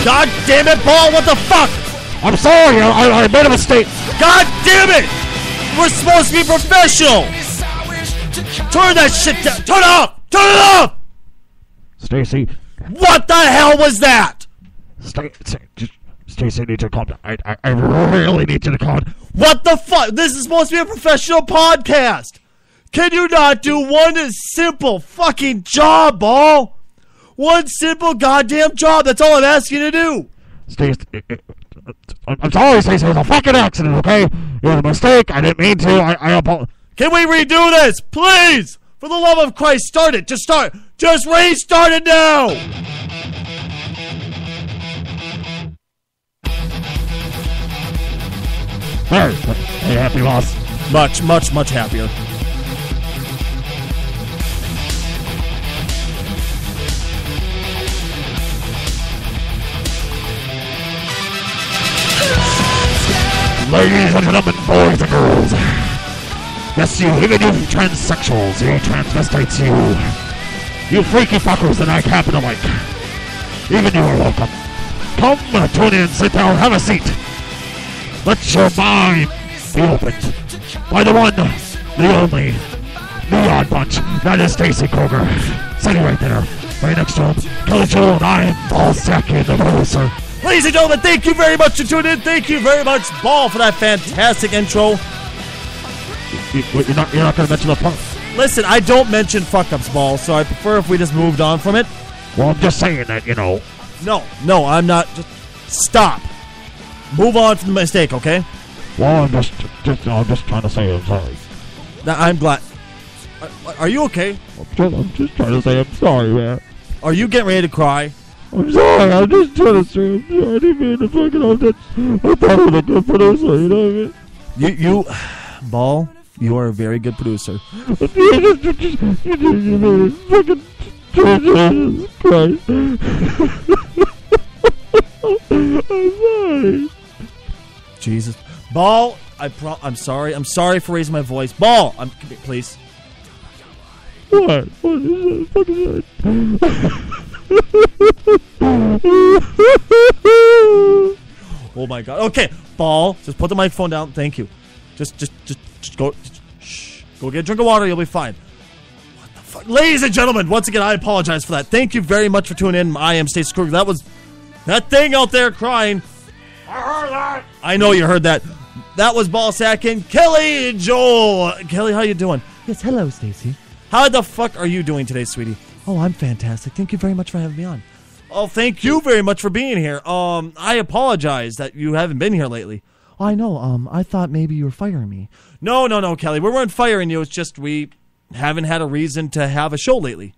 God damn it, Paul, what the fuck? I'm sorry, I made a mistake. God damn it! We're supposed to be professional! Turn that shit down! Turn it off! Turn it off! Stacy. What the hell was that? Stacy, need to calm down. I really need you to calm down. What the fuck? This is supposed to be a professional podcast. Can you not do one simple fucking job, Ball? One simple goddamn job. That's all I'm asking you to do. Stacy, I'm sorry, Stacy. It was a fucking accident, okay? It was a mistake. I didn't mean to. I apologize. Can we redo this? Please! For the love of Christ, start it. Just start. Just restart it now! Hey, are you happy, boss? Much, much, much happier. Ladies and gentlemen, boys and girls. Yes, you, even you transsexuals, you transvestites, you freaky fuckers that I happen to like. Even you are welcome. Come, tune in, sit down, have a seat. Let your mind be opened by the one, the only, the Oddbunch. That is Stacy Kroger, sitting right there, right next to him. Kelly Joe, and I am Paul Sackey, the producer. Ladies and gentlemen, thank you very much for tuning in. Thank you very much, Ball, for that fantastic intro. You're not going to mention the part? Listen, I don't mention fuck-ups, Ball, so I prefer if we just moved on from it. Well, I'm just saying that, No, I'm not. Just stop. Move on from the mistake, okay? Well, I'm just trying to say I'm sorry. I'm glad. Are you okay? I'm just trying to say I'm sorry, man. Are you getting ready to cry? I'm sorry, I'm just trying to say I'm sorry. I didn't mean to fucking all that. I thought I was a good producer, you know what I mean? You, Ball, you are a very good producer. Fucking Jesus Christ. I'm sorry. Jesus. Ball, I'm sorry. I'm sorry for raising my voice. Ball, please. What? What is that? Fucking Oh my God. Okay, Ball, just put the microphone down. Thank you. Just go. Shh. Go get a drink of water. You'll be fine. What the fuck, ladies and gentlemen? Once again, I apologize for that. Thank you very much for tuning in. I am Stacey Kruger. That was that thing out there crying. I heard that. I know you heard that. That was Ball Sack and Kelly and Joel. Kelly, how you doing? Yes, hello, Stacy. How the fuck are you doing today, sweetie? Oh, I'm fantastic. Thank you very much for having me on. Oh, thank you very much for being here. I apologize that you haven't been here lately. Oh, I know. I thought maybe you were firing me. No, Kelly. We weren't firing you. It's just we haven't had a reason to have a show lately.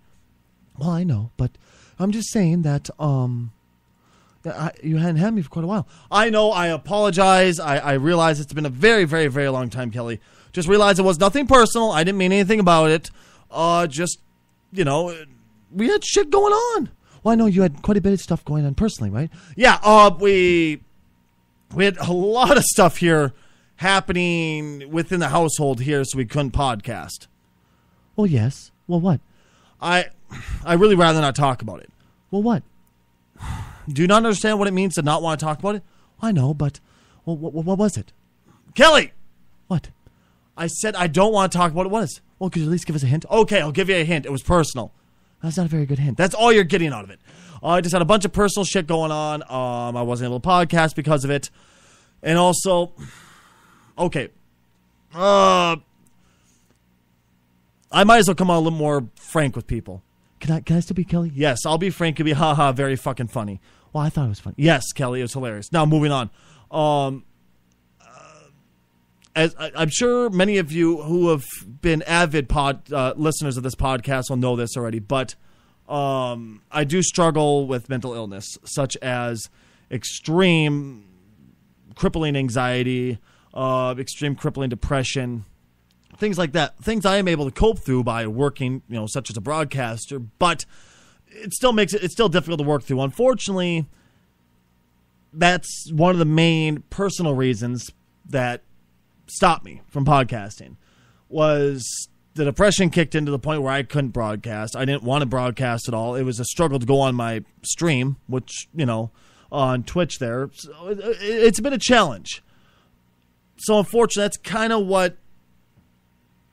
Well, I know, but I'm just saying that you hadn't had me for quite a while. I know. I apologize. I realize it's been a very, very, very long time, Kelly. Just realized it was nothing personal. I didn't mean anything about it. Just, we had shit going on. Well, I know you had quite a bit of stuff going on personally, right? Yeah, we had a lot of stuff here happening within the household here, so we couldn't podcast. Well, yes. Well, what? I really rather not talk about it. Well, what? Do you not understand what it means to not want to talk about it? I know, but what was it? Kelly! What? I said I don't want to talk about it. What is? Well, could you at least give us a hint? Okay, I'll give you a hint. It was personal. That's not a very good hint. That's all you're getting out of it. I just had a bunch of personal shit going on. I wasn't able to podcast because of it. And also, okay. I might as well come on a little more frank with people. Can I still be Kelly? Yes, I'll be frank. It'll be haha, very fucking funny. Well, I thought it was funny. Yes, Kelly, it was hilarious. Now, moving on. As I'm sure many of you who have been avid listeners of this podcast will know this already, but I do struggle with mental illness, such as extreme crippling anxiety, extreme crippling depression, things like that. Things I am able to cope through by working, such as a broadcaster, but it still makes it's still difficult to work through. Unfortunately, that's one of the main personal reasons that stopped me from podcasting. Was the depression kicked in to the point where I couldn't broadcast. I didn't want to broadcast at all. It was a struggle to go on my stream, which, on Twitch there. So it's been a challenge. So unfortunately, that's kind of what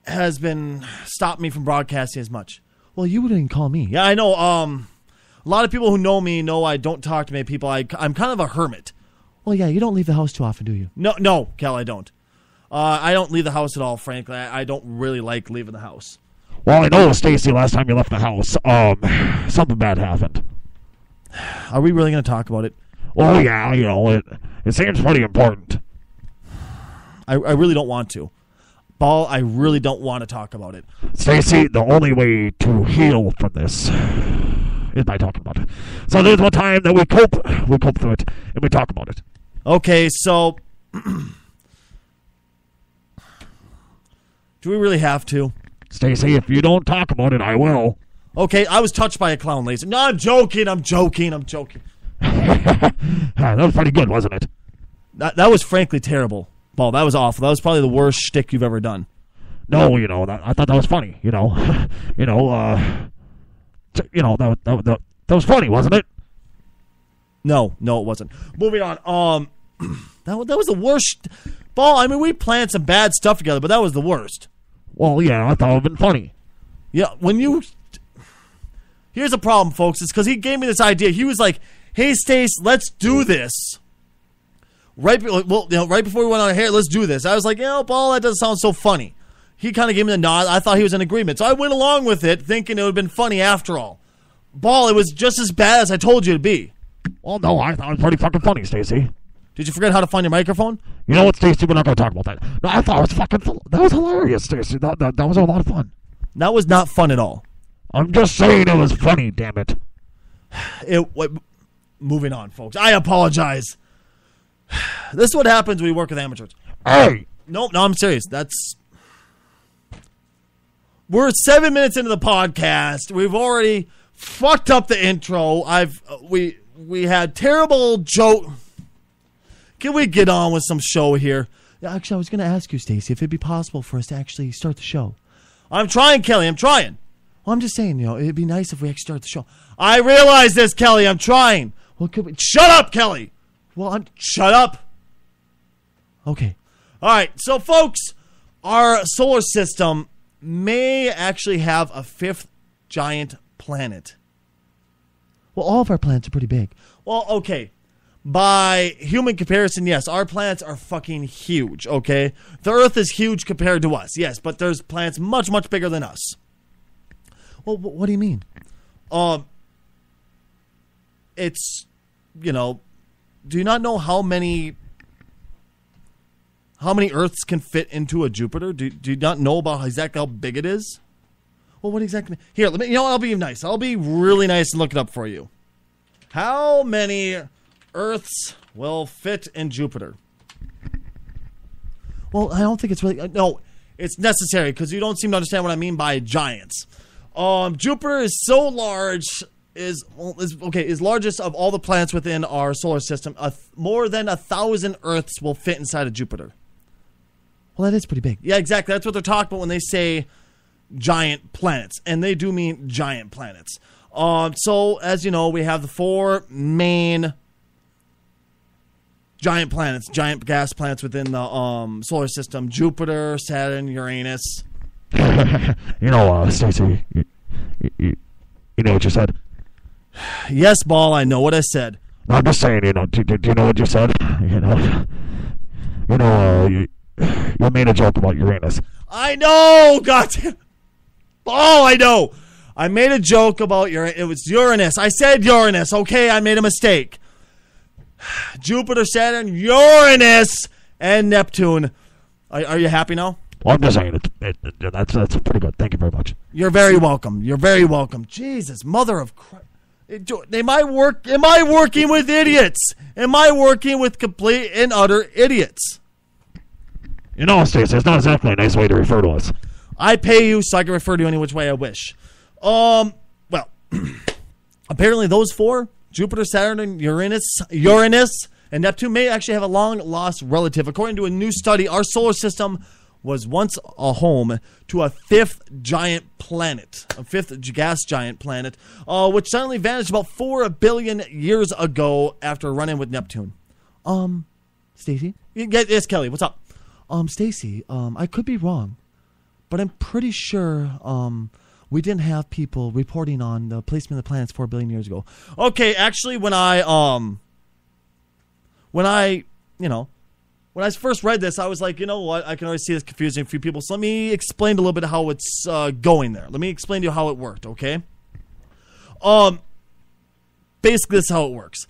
has been stopped me from broadcasting as much. Well, you wouldn't call me. Yeah, I know. A lot of people who know me know I don't talk to many people. I'm kind of a hermit. Well, yeah, you don't leave the house too often, do you? No, Cal, I don't. I don't leave the house at all, frankly. I don't really like leaving the house. Well, I know, Stacy, last time you left the house, something bad happened. Are we really going to talk about it? Well, yeah, it seems pretty important. I really don't want to. Ball, I really don't want to talk about it. Stacy, the only way to heal from this is by talking about it. So there's one time that we cope through it, and we talk about it. Okay, so do we really have to? Stacy, if you don't talk about it, I will. Okay, I was touched by a clown laser. No, I'm joking. That was pretty good, wasn't it? That was frankly terrible. Ball, that was awful. That was probably the worst shtick you've ever done. No, I thought that was funny. That was funny, wasn't it? No, it wasn't. Moving on. That was the worst. Ball, I mean, we planned some bad stuff together, but that was the worst. Well, yeah, I thought it would have been funny. Yeah, here's the problem, folks. It's because he gave me this idea. He was like, "Hey, Stace, let's do this." Right before we went on air, let's do this. I was like, Ball, that doesn't sound so funny. He kind of gave me the nod. I thought he was in agreement. So I went along with it, thinking it would have been funny after all. Ball, it was just as bad as I told you to be. Well, no, I thought it was pretty fucking funny, Stacy. Did you forget how to find your microphone? You know what, Stacy? We're not going to talk about that. No, I thought it was that was hilarious, Stacy. That was a lot of fun. That was not fun at all. I'm just saying it was funny, damn it. Moving on, folks. I apologize. This is what happens when we work with amateurs. Hey! No, I'm serious. We're 7 minutes into the podcast. We've already fucked up the intro. We had terrible joke. Can we get on with some show here? Yeah, actually, I was going to ask you, Stacy, if it'd be possible for us to actually start the show. I'm trying, Kelly. I'm trying. Well, I'm just saying, it'd be nice if we actually start the show. I realize this, Kelly. I'm trying. Well, could we? Shut up, Kelly. Well, Shut up. Okay. All right. So, folks, our solar system may actually have a fifth giant planet. Well, all of our planets are pretty big. Well, okay. By human comparison, yes, our planets are fucking huge, okay? The Earth is huge compared to us, yes, but there's planets much, much bigger than us. Well, what do you mean? It's, do you not know how many Earths can fit into a Jupiter? Do you not know about exactly how big it is? Well, what exactly? Here, I'll be nice. I'll be really nice and look it up for you. How many Earths will fit in Jupiter? Well, I don't think it's really... No, it's necessary because you don't seem to understand what I mean by giants. Jupiter is so large, is largest of all the planets within our solar system. More than 1,000 Earths will fit inside of Jupiter. Well, that is pretty big. Yeah, exactly. That's what they're talking about when they say giant planets, and they do mean giant planets. So, as you know, we have the four main giant planets, giant gas planets within the solar system: Jupiter, Saturn, Uranus. Stacy, you know what you said? Yes, Ball, I know what I said. No, I'm just saying, do you know what you said? You made a joke about Uranus. I know, goddamn. Oh, I know. I made a joke about it was Uranus. I said Uranus. Okay, I made a mistake. Jupiter, Saturn, Uranus, and Neptune. Are you happy now? Well, I'm just saying that's pretty good. Thank you very much. You're very welcome. You're very welcome. Jesus, mother of Christ. Am I working with idiots? Am I working with complete and utter idiots? Stacey, it's not exactly a nice way to refer to us. I pay you so I can refer to you any which way I wish. Well, apparently those four, Jupiter, Saturn, and Uranus, and Neptune may actually have a long-lost relative. According to a new study, our solar system was once a home to a fifth gas giant planet, which suddenly vanished about 4 billion years ago after running with Neptune. Stacy? Yes, Kelly, what's up? Stacy, I could be wrong, but I'm pretty sure, we didn't have people reporting on the placement of the planets 4 billion years ago. Okay, actually, when I first read this, I was like, you know what? I can already see this confusing a few people. So let me explain a little bit how it's going there. Let me explain to you how it worked, okay? Basically, this is how it works.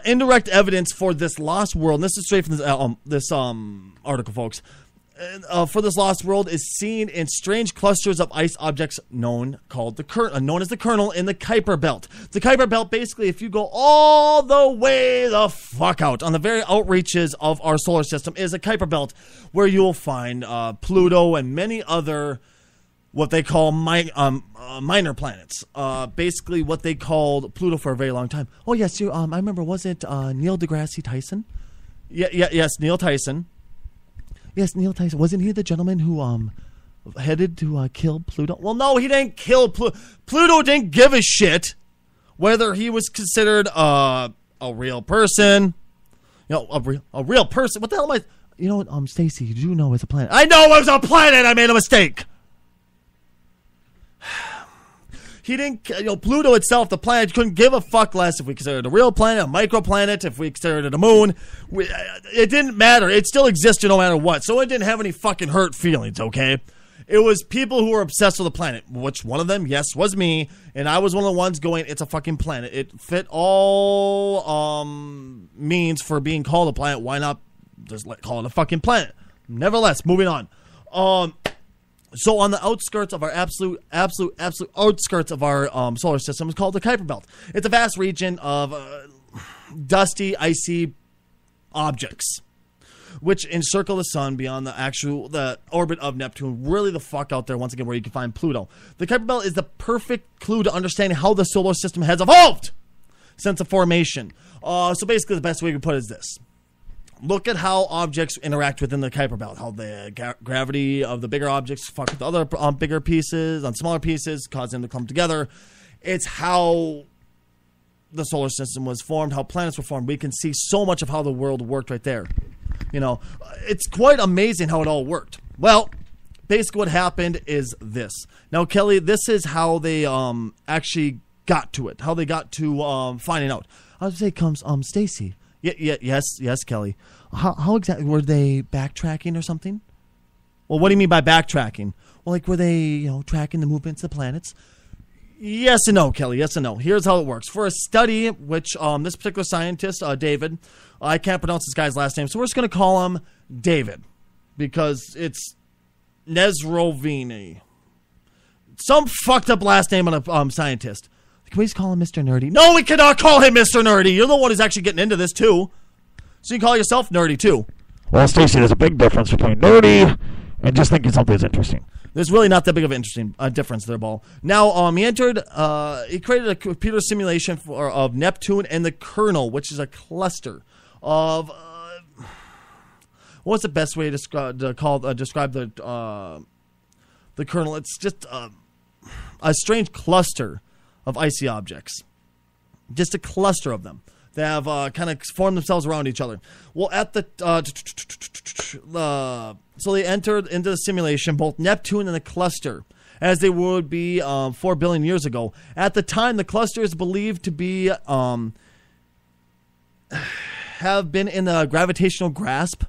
Indirect evidence for this lost world, and this is straight from this article, folks. For this lost world is seen in strange clusters of ice objects known as the kernel in the Kuiper Belt. The Kuiper Belt, basically, if you go all the way the fuck out on the very outreaches of our solar system, is a Kuiper Belt where you will find Pluto and many other what they call minor planets. Basically, what they called Pluto for a very long time. Oh yes, I remember. Was it Neil deGrasse Tyson? Yes, Neil Tyson. Yes, Neil Tyson. Wasn't he the gentleman who headed to kill Pluto? Well, no, he didn't kill Pluto. Pluto didn't give a shit whether he was considered a real person. A real person. What the hell am I? You know what, Stacy, you do know it's a planet. I know it was a planet. I made a mistake. He didn't, Pluto itself, the planet, couldn't give a fuck less if we considered it a real planet, a microplanet, if we considered it a moon. It didn't matter. It still existed no matter what. So it didn't have any fucking hurt feelings, okay? It was people who were obsessed with the planet, which one of them, yes, was me. And I was one of the ones going, it's a fucking planet. It fit all means for being called a planet. Why not just call it a fucking planet? Nevertheless, moving on. So on the outskirts of our absolute outskirts of our solar system is called the Kuiper Belt. It's a vast region of dusty, icy objects, which encircle the sun beyond the orbit of Neptune. Really the fuck out there, once again, where you can find Pluto. The Kuiper Belt is the perfect clue to understanding how the solar system has evolved since the formation. So basically, the best way we can put it is this. Look at how objects interact within the Kuiper Belt, how the gravity of the bigger objects fuck with the other bigger pieces on smaller pieces, cause them to come together. It's how the solar system was formed, how planets were formed. We can see so much of how the world worked right there. It's quite amazing how it all worked. Well, basically what happened is this. Now, Kelly, this is how they actually got to it, how they got to finding out. I was going to say, comes Stacy. Yes, Kelly. How exactly were they backtracking or something? Well, what do you mean by backtracking? Well, like were they, tracking the movements of the planets? Yes and no, Kelly. Yes and no. Here's how it works. For a study, which this particular scientist, David, I can't pronounce this guy's last name, so we're just going to call him David because it's Nesrovini. Some fucked up last name on a scientist. Can we just call him Mr. Nerdy? No, we cannot call him Mr. Nerdy. You're the one who's actually getting into this, too. So you can call yourself Nerdy, too. Well, Stacy, there's a big difference between nerdy and just thinking something is interesting. There's really not that big of an interesting difference there, Ball. Now, he created a computer simulation of Neptune and the kernel, which is a cluster of... what's the best way to describe the kernel? It's just a strange cluster of icy objects. Just a cluster of them. They have kind of formed themselves around each other. Well, at so they entered into the simulation, both Neptune and the cluster, as they would be 4 billion years ago. At the time, the cluster is believed to be have been in the gravitational grasp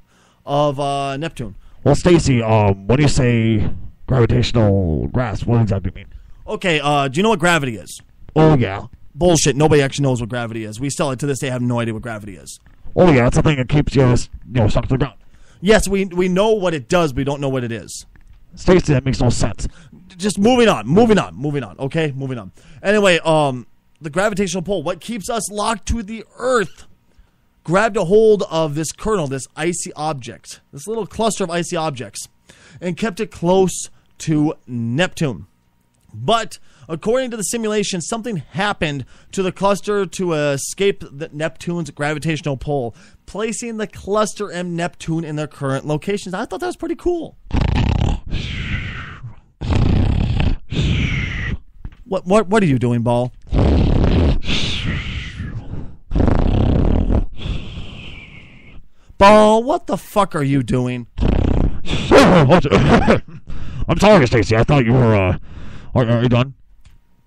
of Neptune. Well, Stacy, when you say gravitational grasp, what exactly do you mean? Okay, do you know what gravity is? Oh, yeah. Bullshit. Nobody actually knows what gravity is. We still, to this day, have no idea what gravity is. Oh, yeah. It's the thing that keeps you, stuck to the ground. Yes, we know what it does, but we don't know what it is. Stacy, that makes no sense. Just moving on. Okay, moving on. Anyway, the gravitational pull, what keeps us locked to the Earth, grabbed a hold of this kernel, this icy object, this little cluster of icy objects, and kept it close to Neptune. But according to the simulation, something happened to the cluster to escape Neptune's gravitational pull, placing the cluster and Neptune in their current locations. I thought that was pretty cool. What are you doing, Ball? Ball, what the fuck are you doing? I'm sorry, Stacy. I thought you were, are you done?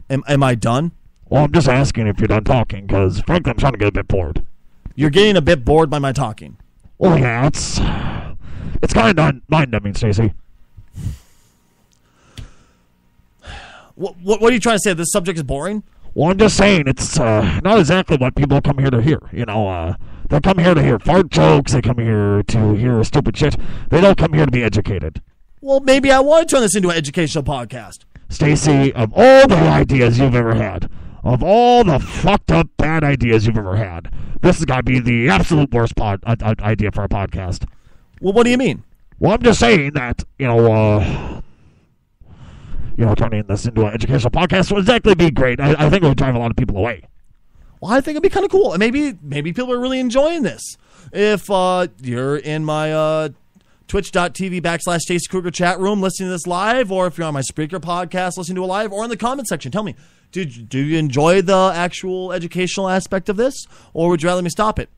Am I done? Well, I'm just asking if you're done talking, because frankly, I'm starting to get a bit bored. You're getting a bit bored by my talking. Oh, yeah, it's kind of mind-numbing, Stacy. What are you trying to say? This subject is boring? Well, I'm just saying it's not exactly what people come here to hear. You know, they come here to hear fart jokes. They come here to hear stupid shit. They don't come here to be educated. Well, maybe I want to turn this into an educational podcast. Stacy, of all the ideas you've ever had, of all the fucked up bad ideas you've ever had, this has got to be the absolute worst idea for a podcast. Well, what do you mean? Well, I'm just saying that, turning this into an educational podcast would exactly be great. I think it would drive a lot of people away. Well, I think it'd be kind of cool. Maybe people are really enjoying this. If you're in my twitch.tv/Stacey Kruger chat room listening to this live, or if you're on my Spreaker podcast listening to it live, or in the comment section, tell me, do you enjoy the actual educational aspect of this, or would you rather me stop it?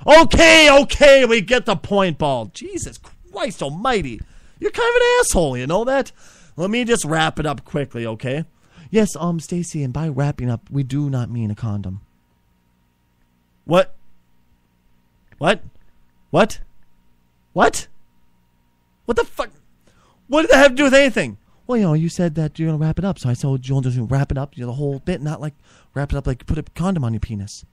Okay, we get the point, Ball. Jesus Christ almighty. You're kind of an asshole, you know that? Let me just wrap it up quickly, okay? Yes, Stacy, and by wrapping up, we do not mean a condom. What? What the fuck? What did that have to do with anything? Well, you said that you're going to wrap it up, so I told you to wrap it up, the whole bit, not like wrap it up like put a condom on your penis.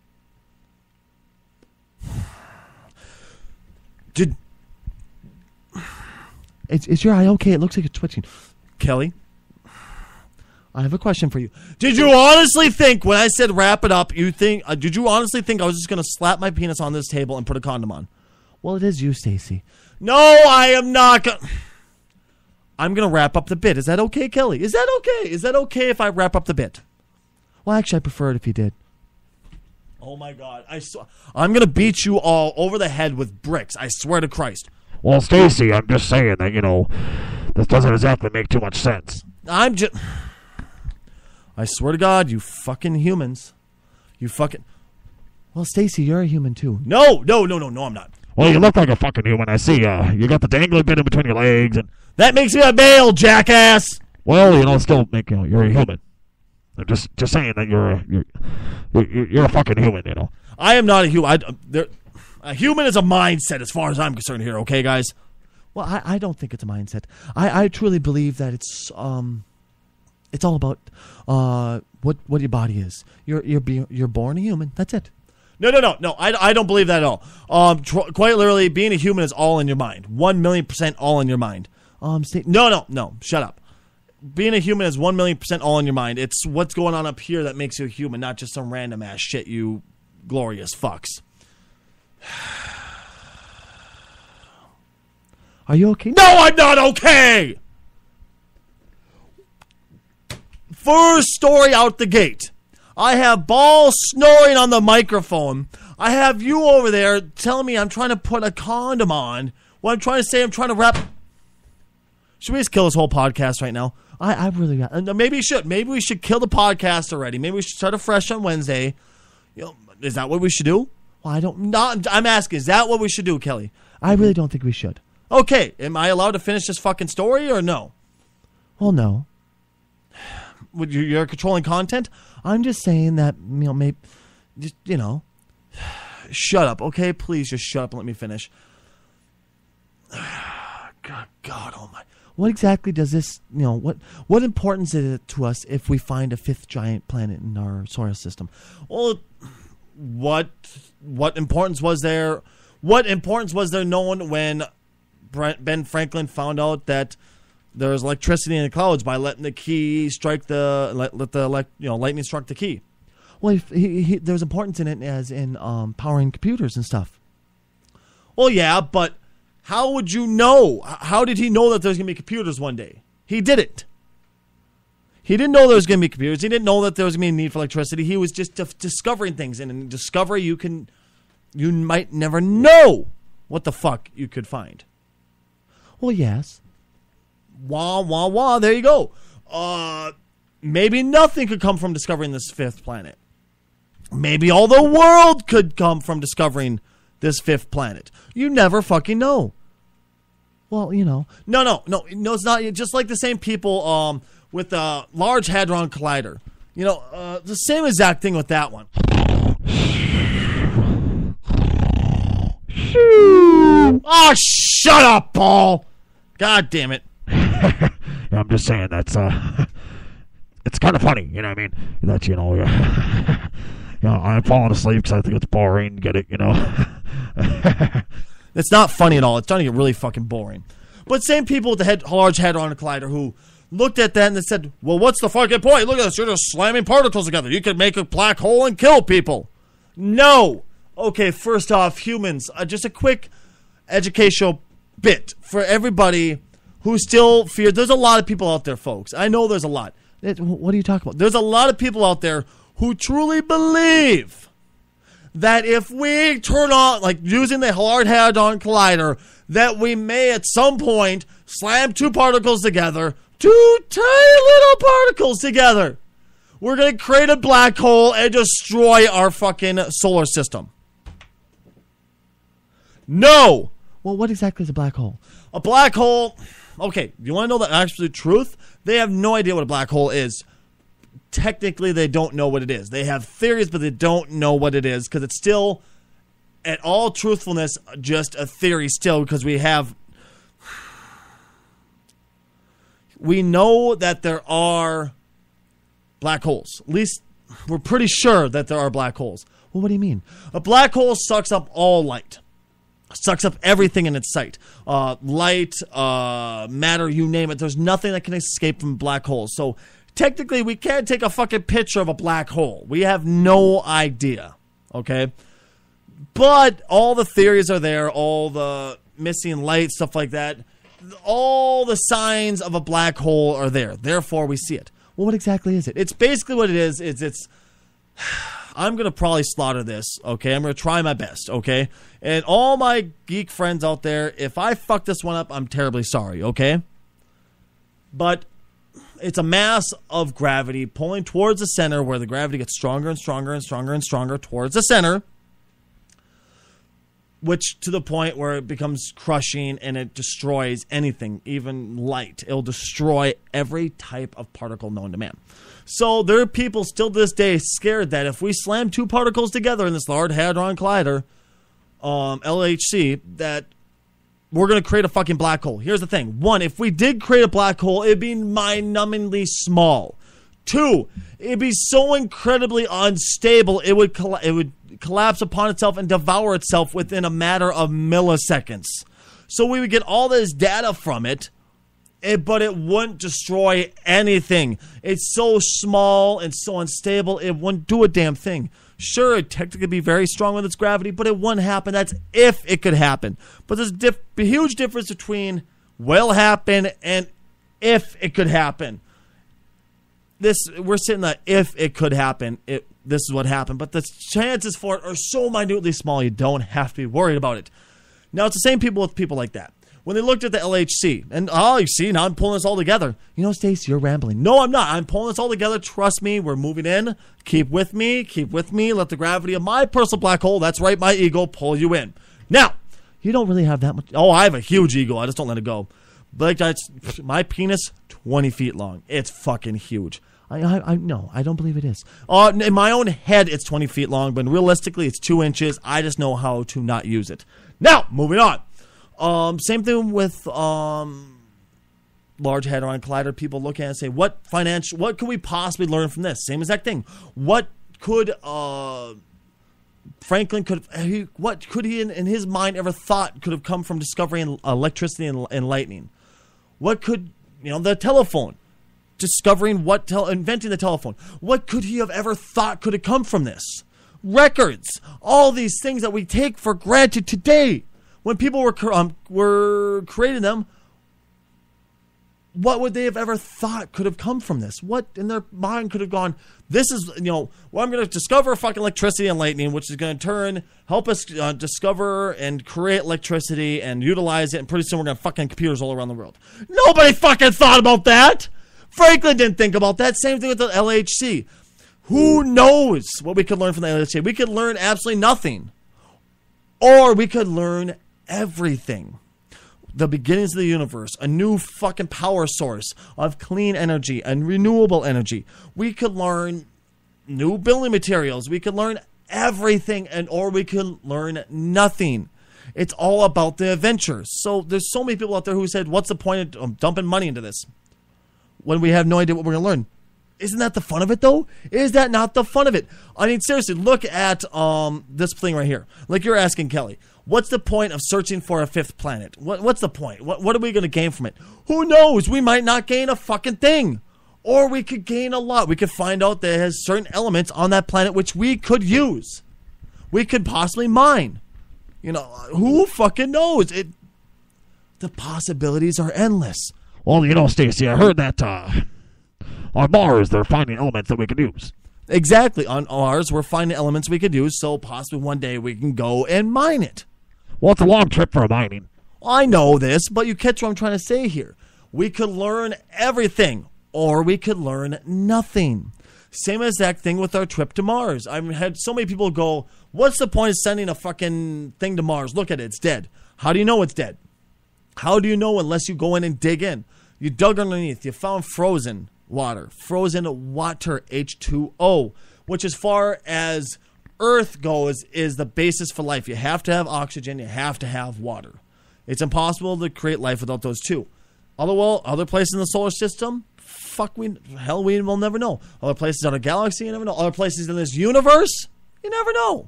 Is your eye okay? It looks like it's twitching. Kelly, I have a question for you. Did you honestly think when I said wrap it up, did you honestly think I was just going to slap my penis on this table and put a condom on? Well, it is you, Stacy. No, I am not going to. I'm going to wrap up the bit. Is that okay, Kelly? Is that okay? Is that okay if I wrap up the bit? Well, actually, I prefer it if you did. Oh, my God. I'm going to beat you all over the head with bricks. I swear to Christ. Well, Stacy, I'm just saying that, this doesn't exactly make too much sense. I swear to God, you fucking humans. Well, Stacy, you're a human, too. No, I'm not. Well, you look like a fucking human. I see, you got the dangly bit in between your legs. And that makes me a male, jackass. Well, still make, you're a human. I'm just saying that you're a fucking human, I am not a human. A human is a mindset as far as I'm concerned here, okay, guys? Well, I don't think it's a mindset. I truly believe that it's all about what your body is. You're born a human. That's it. No. I don't believe that at all. Quite literally, being a human is all in your mind. 1,000,000% all in your mind. No. Shut up. Being a human is 1,000,000% all in your mind. It's what's going on up here that makes you a human, not just some random ass shit, you glorious fucks. Are you okay? No, I'm not okay! First story out the gate. I have Ball snoring on the microphone. I have you over there telling me I'm trying to put a condom on. What I'm trying to say, I'm trying to wrap... Should we just kill this whole podcast right now? I really... Maybe we should. Maybe we should kill the podcast already. Maybe we should start afresh on Wednesday. Is that what we should do? Well, I'm asking, is that what we should do, Kelly? I really don't think we should. Okay, am I allowed to finish this fucking story or no? Well, no. You're controlling content? I'm just saying that, maybe, just, Shut up, okay? Please just shut up and let me finish. God almighty. What exactly does this, what importance is it to us if we find a fifth giant planet in our solar system? Well, what importance was there? What importance was there known when Ben Franklin found out that there was electricity in the clouds by letting the key strike lightning struck the key? Well, there's importance in it as in powering computers and stuff. Well, yeah, but how would you know? How did he know that there's going to be computers one day? He didn't. He didn't know there was going to be computers. He didn't know that there was going to be a need for electricity. He was just discovering things. And in discovery, you might never know what the fuck you could find. Well, yes. Wah, wah, wah. There you go. Maybe nothing could come from discovering this fifth planet. Maybe all the world could come from discovering this fifth planet. You never fucking know. Well, you know. No, it's not. Just like the same people with the Large Hadron Collider. You know, the same exact thing with that one. Oh, shut up, Paul. God damn it. Yeah, I'm just saying that's it's kind of funny, you know what I mean? That I'm falling asleep because I think it's boring. Get it, It's not funny at all. It's starting to get really fucking boring. But same people with the Large Hadron Collider who looked at that and they said, well, what's the fucking point? Look at this. You're just slamming particles together. You could make a black hole and kill people. No. Okay, first off, humans, just a quick educational bit for everybody who still fears. There's a lot of people out there, folks. I know there's a lot. What are you talking about? There's a lot of people out there who truly believe that if we turn on, like using the Large Hadron Collider, that we may at some point slam two particles together, two tiny little particles together. We're going to create a black hole and destroy our fucking solar system. No. Well, what exactly is a black hole? A black hole, okay, you want to know the absolute truth? They have no idea what a black hole is. Technically, they don't know what it is. They have theories, but they don't know what it is because it's still, at all truthfulness, just a theory still because we know that there are black holes. At least we're pretty sure that there are black holes. Well, what do you mean? A black hole sucks up all light. Sucks up everything in its sight. Light, matter, you name it. There's nothing that can escape from black holes. So technically, we can't take a fucking picture of a black hole. We have no idea. Okay? But all the theories are there. All the missing light, stuff like that. All the signs of a black hole are there. Therefore, we see it. Well, what exactly is it? It's basically what it is. It's I'm going to probably slaughter this, okay? I'm going to try my best, okay? And all my geek friends out there, if I fuck this one up, I'm terribly sorry, okay? But it's a mass of gravity pulling towards the center where the gravity gets stronger and stronger and stronger and stronger towards the center, which to the point where it becomes crushing and it destroys anything, even light. It'll destroy every type of particle known to man. So there are people still to this day scared that if we slam two particles together in this Large Hadron Collider, LHC, that we're going to create a fucking black hole. Here's the thing. One, if we did create a black hole, it'd be mind-numbingly small. Two, it'd be so incredibly unstable, it would collapse upon itself and devour itself within a matter of milliseconds. So we would get all this data from it, but it wouldn't destroy anything. It's so small and so unstable, it wouldn't do a damn thing. Sure, it'd technically be very strong with its gravity, but it wouldn't happen. That's if it could happen. But there's a huge difference between will happen and if it could happen. We're sitting at if it could happen, this is what happened. But the chances for it are so minutely small, you don't have to be worried about it. Now, it's the same people with people like that. When they looked at the LHC, and you see, now I'm pulling this all together. You know, Stace, you're rambling. No, I'm not. I'm pulling this all together. Trust me, we're moving in. Keep with me. Let the gravity of my personal black hole, that's right, my ego, pull you in. Now, you don't really have that much. Oh, I have a huge ego. I just don't let it go. Like, my penis, 20 feet long. It's fucking huge. No, I don't believe it is. In my own head, it's 20 feet long, but realistically, it's 2 inches. I just know how to not use it. Now, moving on. Same thing with Large Hadron Collider. People look at it and say, what can we possibly learn from this? Same exact thing. What could Franklin what could he in his mind ever thought could have come from discovering electricity and lightning? What could, the telephone, discovering inventing the telephone. What could he have ever thought could have come from this? Records, all these things that we take for granted today. When people were creating them, what would they have ever thought could have come from this? What in their mind could have gone, this is, well, I'm going to discover fucking electricity and lightning, which is going to help us discover and create electricity and utilize it, and pretty soon we're going to fucking computers all around the world. Nobody fucking thought about that. Franklin didn't think about that. Same thing with the LHC. Who knows what we could learn from the LHC? We could learn absolutely nothing. Or we could learn everything. The beginnings of the universe, a new fucking power source of clean energy and renewable energy. We could learn new building materials. We could learn everything, or we could learn nothing. It's all about the adventure. So there's so many people out there who said, what's the point of dumping money into this when we have no idea what we're going to learn? Isn't that the fun of it, though? Is that not the fun of it? I mean, seriously, look at this thing right here. Like you're asking Kelly, what's the point of searching for a fifth planet? What's the point? What are we going to gain from it? Who knows? We might not gain a fucking thing. Or we could gain a lot. We could find out that it has certain elements on that planet which we could use. We could possibly mine. Who fucking knows? The possibilities are endless. Well, Stacy, I heard that on Mars they're finding elements that we can use. Exactly. On Mars, we're finding elements we could use, so possibly one day we can go and mine it. Well, it's a long trip for mining. I know this, but you catch what I'm trying to say here. We could learn everything, or we could learn nothing. Same exact thing with our trip to Mars. I've had so many people go, what's the point of sending a fucking thing to Mars? Look at it, it's dead. How do you know it's dead? How do you know unless you go in and dig in? You dug underneath, you found frozen water, H2O, which as far as Earth goes is the basis for life. You have to have oxygen, you have to have water. It's impossible to create life without those two. Other places in the solar system, we will never know. Other places in our galaxy, you never know. Other places in this universe, you never know.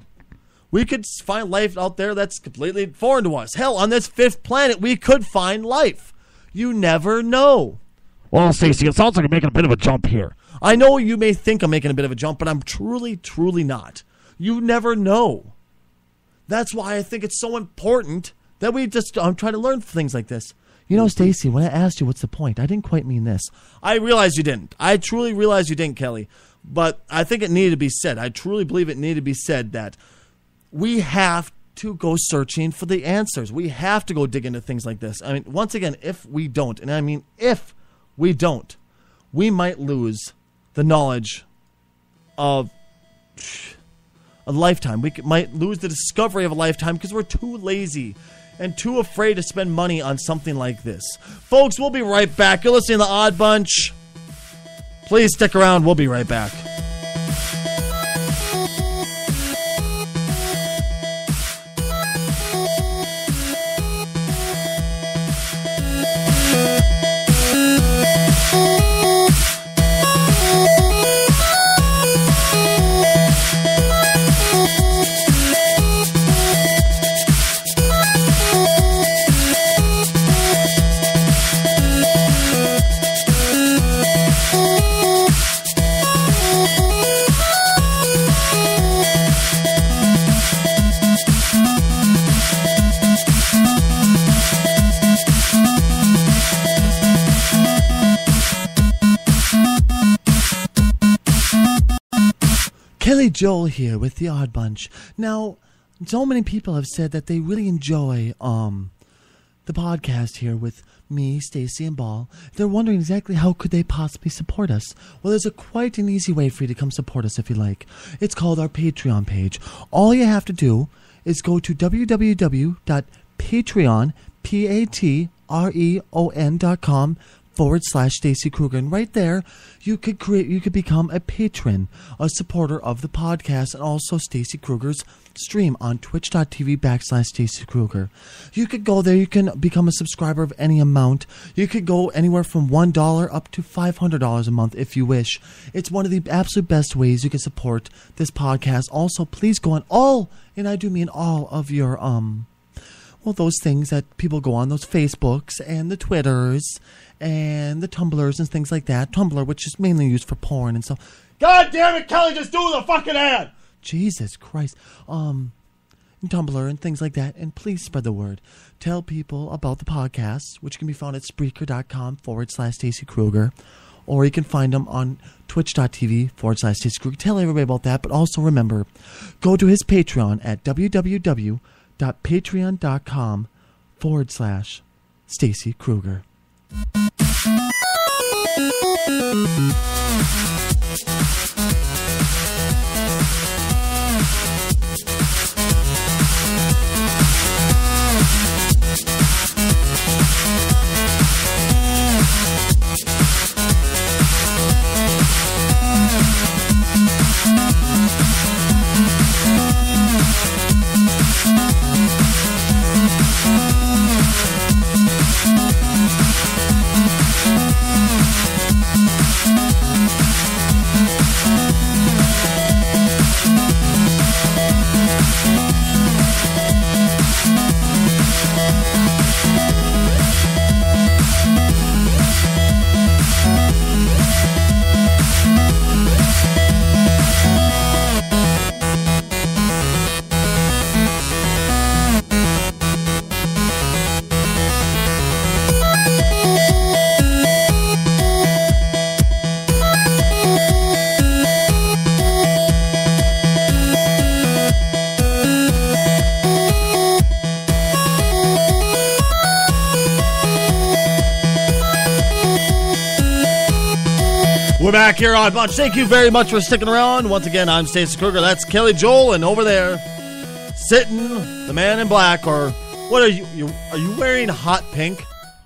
We could find life out there that's completely foreign to us. Hell, on this fifth planet, we could find life. You never know. Well, Stacey, it sounds like I'm making a bit of a jump here. I know you may think I'm making a bit of a jump, but I'm truly, truly not. You never know. That's why I think it's so important that we just try to learn things like this. Stacy, when I asked you what's the point, I didn't quite mean this. I realize you didn't. I truly realize you didn't, Kelly. But I think it needed to be said. I truly believe it needed to be said that we have to go searching for the answers. We have to go dig into things like this. I mean, once again, if we don't, and I mean if we don't, we might lose the knowledge of a lifetime. We might lose the discovery of a lifetime because we're too lazy and too afraid to spend money on something like this. Folks, we'll be right back. You're listening to the Odd Bunch. Please stick around. We'll be right back. Kelly Joel here with the Odd Bunch. Now, so many people have said that they really enjoy the podcast here with me, Stacy, and Ball. They're wondering exactly how could they possibly support us. Well, there's quite an easy way for you to come support us if you like. It's called our Patreon page. All you have to do is go to www.patreon.com/Stacy Kruger, and right there you could become a patron, a supporter of the podcast, and also Stacy Kruger's stream on twitch.tv/Stacy Kruger. You could go there, you can become a subscriber of any amount. You could go anywhere from $1 up to $500 a month if you wish. It's one of the absolute best ways you can support this podcast. Also, please go on all, and I do mean all of your those things that people go on, those Facebooks and the Twitters and the Tumblrs and things like that. Tumblr, which is mainly used for porn and stuff. God damn it, Kelly, just do the fucking ad! Jesus Christ. and Tumblr and things like that. And please spread the word. Tell people about the podcast, which can be found at Spreaker.com/Stacey Kruger. Or you can find them on Twitch.tv/Stacey Kruger. Tell everybody about that. But also remember, go to his Patreon at www.patreon.com/Stacey Kruger. We're back here on Oddbunch. Thank you very much for sticking around. Once again, I'm Stacey Kruger. That's Kelly Joel, and over there, sitting, the man in black, or what are you? Are you wearing hot pink?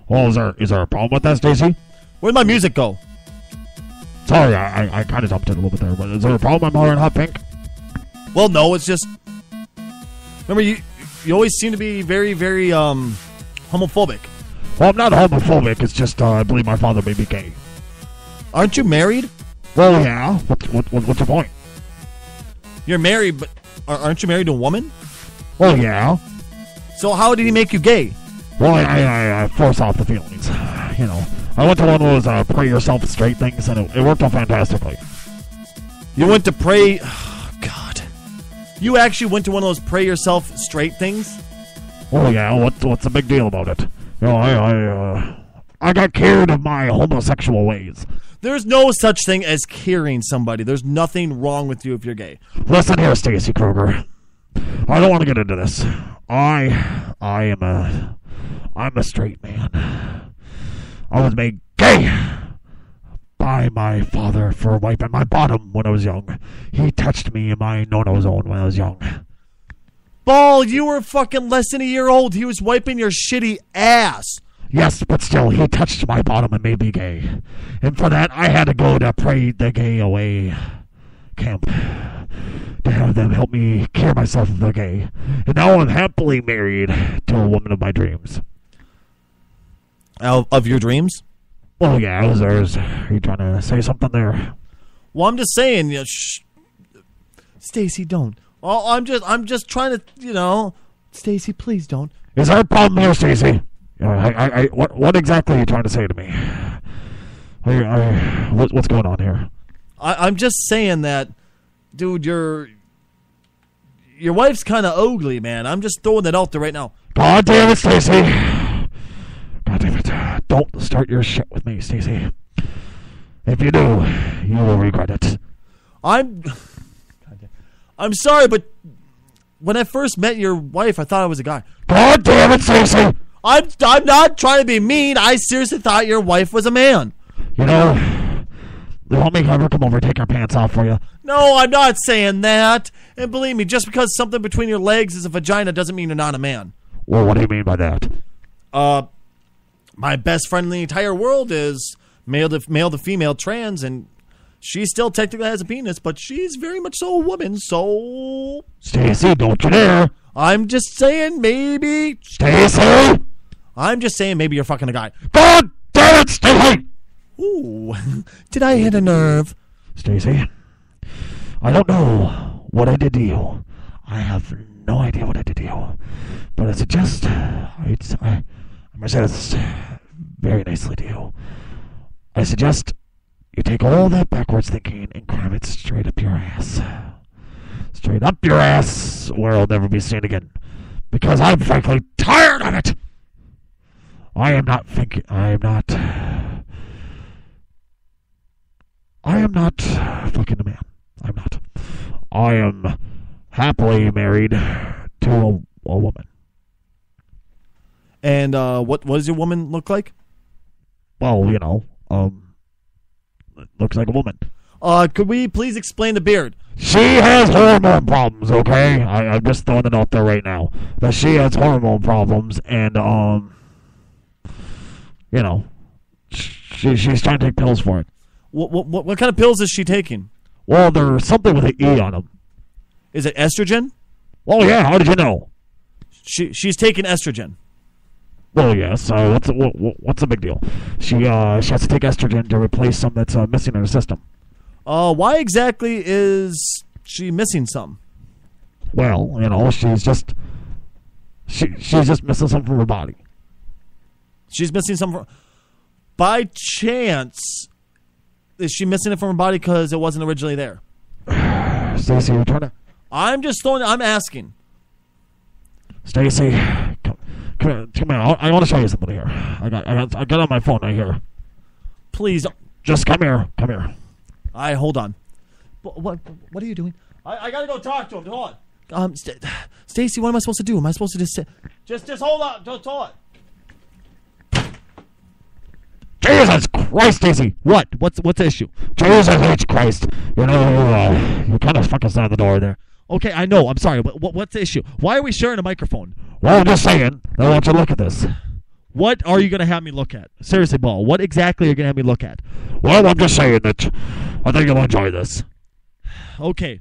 Well, is there a problem with that, Stacey? Where'd my music go? Sorry, I kind of jumped in a little bit there, but is there a problem I'm wearing hot pink? Well, no, it's just... Remember, you always seem to be very, very homophobic. Well, I'm not homophobic. It's just I believe my father may be gay. Aren't you married? Well, yeah. What's the point? You're married, but aren't you married to a woman? Well, yeah. So how did he make you gay? Well, I force off the feelings. You know, I went to one of those pray yourself straight things, and it worked out fantastically. You went to pray... Oh, God. You actually went to one of those pray yourself straight things? Oh, yeah. What's the big deal about it? You know, I got cured of my homosexual ways. There's no such thing as curing somebody. There's nothing wrong with you if you're gay. Listen here, Stacey Kruger. I don't want to get into this. I'm a straight man. I was made gay by my father for wiping my bottom when I was young. He touched me in my no-no zone when I was young. Ball, you were fucking less than a year old. He was wiping your shitty ass. Yes, but still, he touched my bottom and made me gay. And for that, I had to go to Pray the Gay Away camp to have them help me cure myself of the gay. And now I'm happily married to a woman of my dreams. Of your dreams? Oh, yeah, I was theirs. Are you trying to say something there? Well, I'm just saying, you know, Stacey, don't. Well, I'm just trying to, you know. Stacey, please don't. Is there a problem here, Stacey? What exactly are you trying to say to me? What's going on here? I'm just saying that, dude, your wife's kind of ugly, man. I'm just throwing that out there right now. God damn it, Stacey. God damn it. Don't start your shit with me, Stacey. If you do, you will regret it. I'm sorry, but when I first met your wife, I thought I was a guy. God damn it, Stacey. I'm not trying to be mean. I seriously thought your wife was a man. You know, you want me to ever come over and take your pants off for you? No, I'm not saying that. And believe me, just because something between your legs is a vagina doesn't mean you're not a man. Well, what do you mean by that? My best friend in the entire world is male to female trans, and she still technically has a penis, but she's very much so a woman, so... Stacey, don't you dare. I'm just saying maybe... Stacey! I'm just saying maybe you're fucking a guy. God damn it, Stacey! Ooh, did I hit a nerve? Stacey, I don't know what I did to you. I have no idea what I did to you. But I suggest... I'm going to say this very nicely to you. I suggest you take all that backwards thinking and cram it straight up your ass. straight up your ass where it'll never be seen again. Because I'm frankly tired of it. I am not fucking a man. I'm not. I am happily married to a woman. And what does your woman look like? Well, it looks like a woman. Could we please explain the beard? She has hormone problems, okay? I'm just throwing it out there right now. But she has hormone problems, and, she's trying to take pills for it. What kind of pills is she taking? Well, there's something with an E on them. Is it estrogen? Oh, yeah, how did you know? She's taking estrogen. Well, yes. What's the big deal? She has to take estrogen to replace some that's missing in her system. Why exactly is she missing some? Well, she's just missing some from her body. She's missing some from... By chance, is she missing it from her body because it wasn't originally there? Stacy, you're trying to... I'm asking. Stacy, come here. I want to show you something here. I got on my phone right here. Please. Just come here. Come here. All right, hold on. What are you doing? I gotta go talk to him. Hold on. Stacy, what am I supposed to do? Am I supposed to just sit? Just hold on. Just hold on. Jesus Christ, Stacy! What's the issue? Jesus H. Christ! You kind of fucking out the door there. Okay, I know. I'm sorry. What's the issue? Why are we sharing a microphone? Well, I'm just saying. I want you to look at this. What are you going to have me look at? Seriously, Ball. What exactly are you going to have me look at? Well, I'm just saying that I think you'll enjoy this. Okay.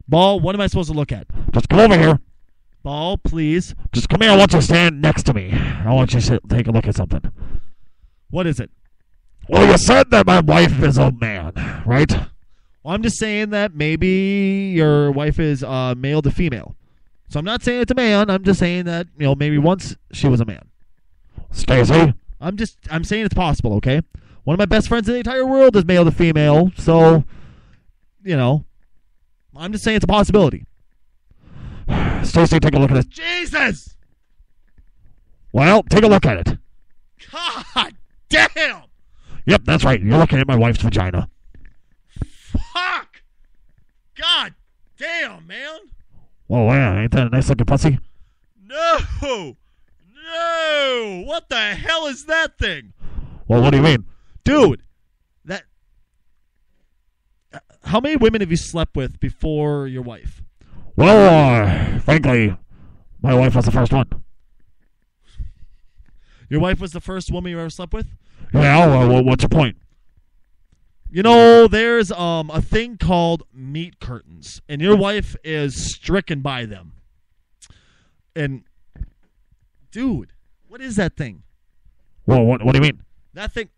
Ball, what am I supposed to look at? Just come over here. Ball, please. Just come here. I want you to stand next to me. I want you to take a look at something. What is it? Well, you said that my wife is a man, right? Well, I'm just saying that maybe your wife is male to female. So I'm not saying it's a man. I'm just saying that, maybe once she was a man. Stacy? I'm saying it's possible, okay? One of my best friends in the entire world is male to female, so, I'm just saying it's a possibility. Stacy, take a look at this. Jesus! Well, take a look at it. God damn! Yep, that's right. You're looking at my wife's vagina. Fuck! God damn, man! Well, yeah, ain't that a nice looking pussy? No! What the hell is that thing? Well, what do you mean? Dude, how many women have you slept with before your wife? Well, frankly, my wife was the first one. Your wife was the first woman you ever slept with? Yeah, what's your point? There's a thing called meat curtains, and your wife is stricken by them. And, dude, what is that thing? Well, what do you mean? That thing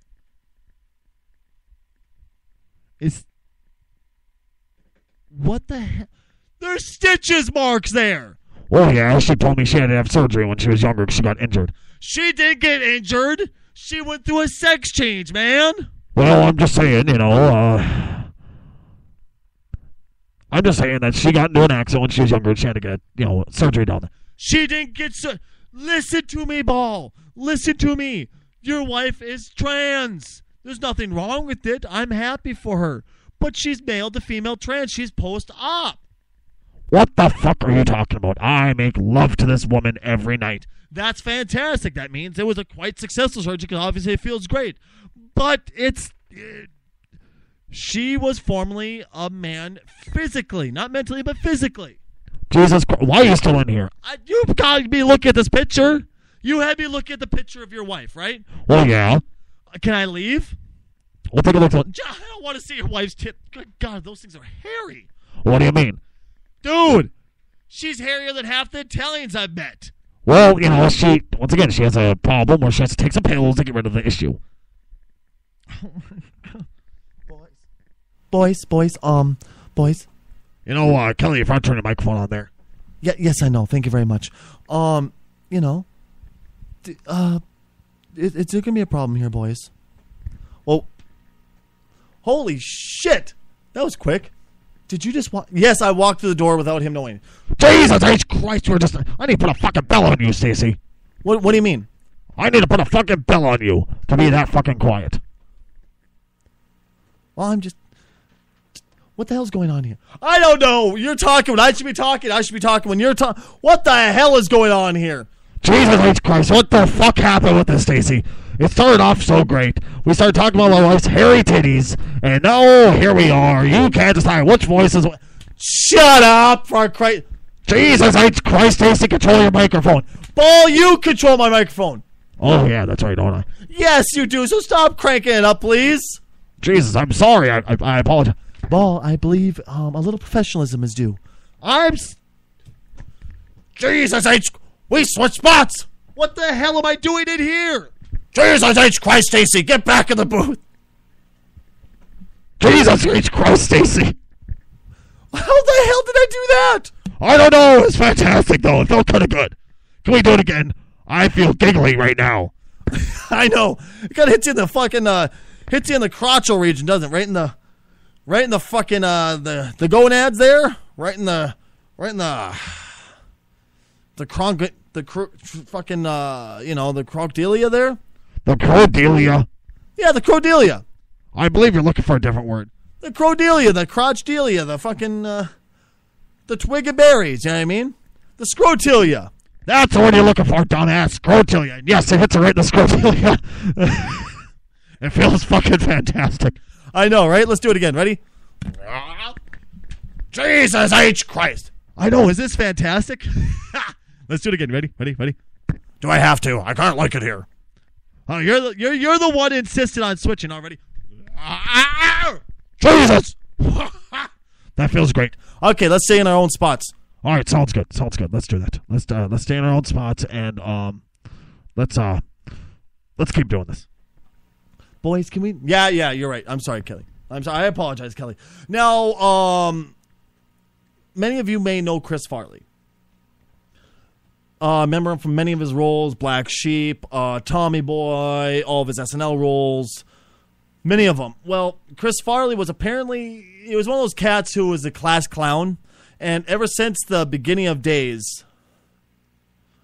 is... What the hell? There's stitches marks there! Well, yeah, she told me she had to have surgery when she was younger because she got injured. She didn't get injured! She went through a sex change, man! Well, I'm just saying, I'm just saying that she got into an accident when she was younger and she had to get, surgery done. She didn't get Listen to me, Ball. Listen to me. Your wife is trans. There's nothing wrong with it. I'm happy for her. But she's male to female trans. She's post-op. What the fuck are you talking about? I make love to this woman every night. That's fantastic. That means it was a quite successful surgery because obviously it feels great. But she was formerly a man physically. Not mentally, but physically. Jesus Christ. Why are you still in here? You've got me look at this picture. You had me look at the picture of your wife, right? Well, yeah. Can I leave? We'll take a look. I don't want to see your wife's tit. Good God, those things are hairy. What do you mean? Dude, she's hairier than half the Italians I've met. Well, she has a problem where she has to take some pills to get rid of the issue. Oh my God. Boys. Kelly, if I turn the microphone on there. Yeah, yes, I know. Thank you very much. It's gonna be a problem here, boys. Well, holy shit, that was quick. Did you just walk? Yes, I walked through the door without him knowing. Jesus H. Christ, you're just... I need to put a fucking bell on you, Stacy. What do you mean? I need to put a fucking bell on you to be that fucking quiet. Well, I'm just... What the hell's going on here? I don't know. You're talking when I should be talking. I should be talking when you're talking. What the hell is going on here? Jesus H. Christ, what the fuck happened with this, Stacy? It started off so great. We started talking about my wife's hairy titties, and now here we are. You can't decide which voice is... Shut up, for Christ. Jesus H. Christ, Stacy, control your microphone. Ball, you control my microphone. Oh, yeah, that's right, don't I? Yes, you do, so stop cranking it up, please. Jesus, I'm sorry. I apologize. Ball, I believe a little professionalism is due. Jesus H. We switched spots. What the hell am I doing in here? Jesus H. Christ, Stacy, get back in the booth. Jesus H. Christ, Stacy. How the hell did I do that? I don't know. It was fantastic, though. It felt kind of good. Can we do it again? I feel giggly right now. I know. It kind of hits you in the fucking hits you in the crotchal region, doesn't it? Right in the fucking the gonads there. Right in the fucking the crocdelia there. The crowdelia. Yeah, the crowdelia. I believe you're looking for a different word. The crowdelia, the crotchdelia, the fucking the twig of berries. You know what I mean? The scrotilia. That's the word you're looking for, dumbass. Scrotilia. Yes, it hits it right in the scrotilia. It feels fucking fantastic. I know, right? Let's do it again. Ready? Jesus H. Christ. I know. Is this fantastic? Let's do it again. Ready? Do I have to? I can't like it here. Oh, you're the one who insisted on switching already. Jesus. That feels great. Okay, let's stay in our own spots. All right, sounds good. Let's do that. Let's stay in our own spots and let's keep doing this. Boys, can we? Yeah, you're right. I'm sorry, Kelly. I apologize, Kelly. Now, many of you may know Chris Farley. Remember him from many of his roles: Black Sheep, Tommy Boy, all of his SNL roles, many of them. Well, Chris Farley was he was one of those cats who was a class clown. And ever since the beginning of days,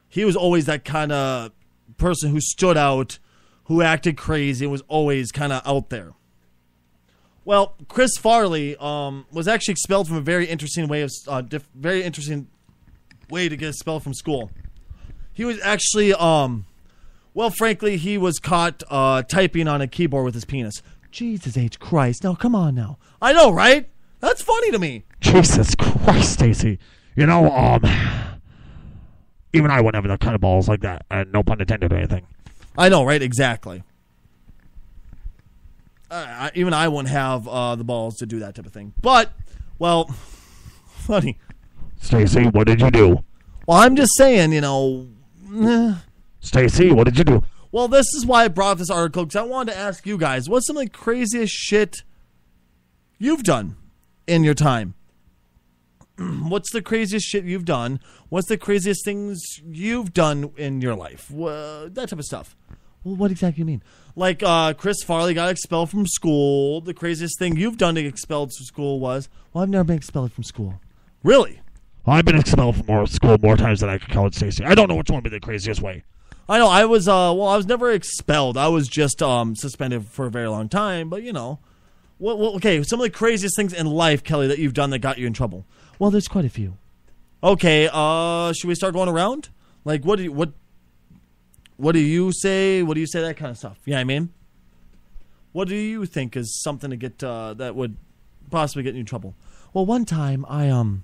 he was always that kind of person who stood out, who acted crazy, and was always kind of out there. Well, Chris Farley was actually expelled from a very interesting way to get expelled from school. He was actually, frankly, he was caught typing on a keyboard with his penis. Jesus H. Christ. Now, come on now. I know, right? That's funny to me. Jesus Christ, Stacy. You know, even I wouldn't have that kind of balls like that. And no pun intended or anything. I know, right? Exactly. Even I wouldn't have the balls to do that type of thing. But, well, funny. Stacy, what did you do? Well, I'm just saying, Stacy, what did you do? Well, this is why I brought up this article, because I wanted to ask you guys, what's some of the craziest shit you've done in your time? What's the craziest shit you've done? What's the craziest things you've done in your life? That type of stuff. Well, what exactly do you mean? Like Chris Farley got expelled from school. The craziest thing you've done to get expelled from school was... Well, I've never been expelled from school. Really? I've been expelled from school more times than I could count, Stacy. I don't know which one would be the craziest way. I know. I was never expelled. I was just suspended for a very long time. But, okay, some of the craziest things in life, Kelly, that you've done that got you in trouble. Well, there's quite a few. Okay, should we start going around? Like, what do you say? What do you say? That kind of stuff. Yeah, I mean, what do you think is something to get that would possibly get you in trouble? Well, one time I don't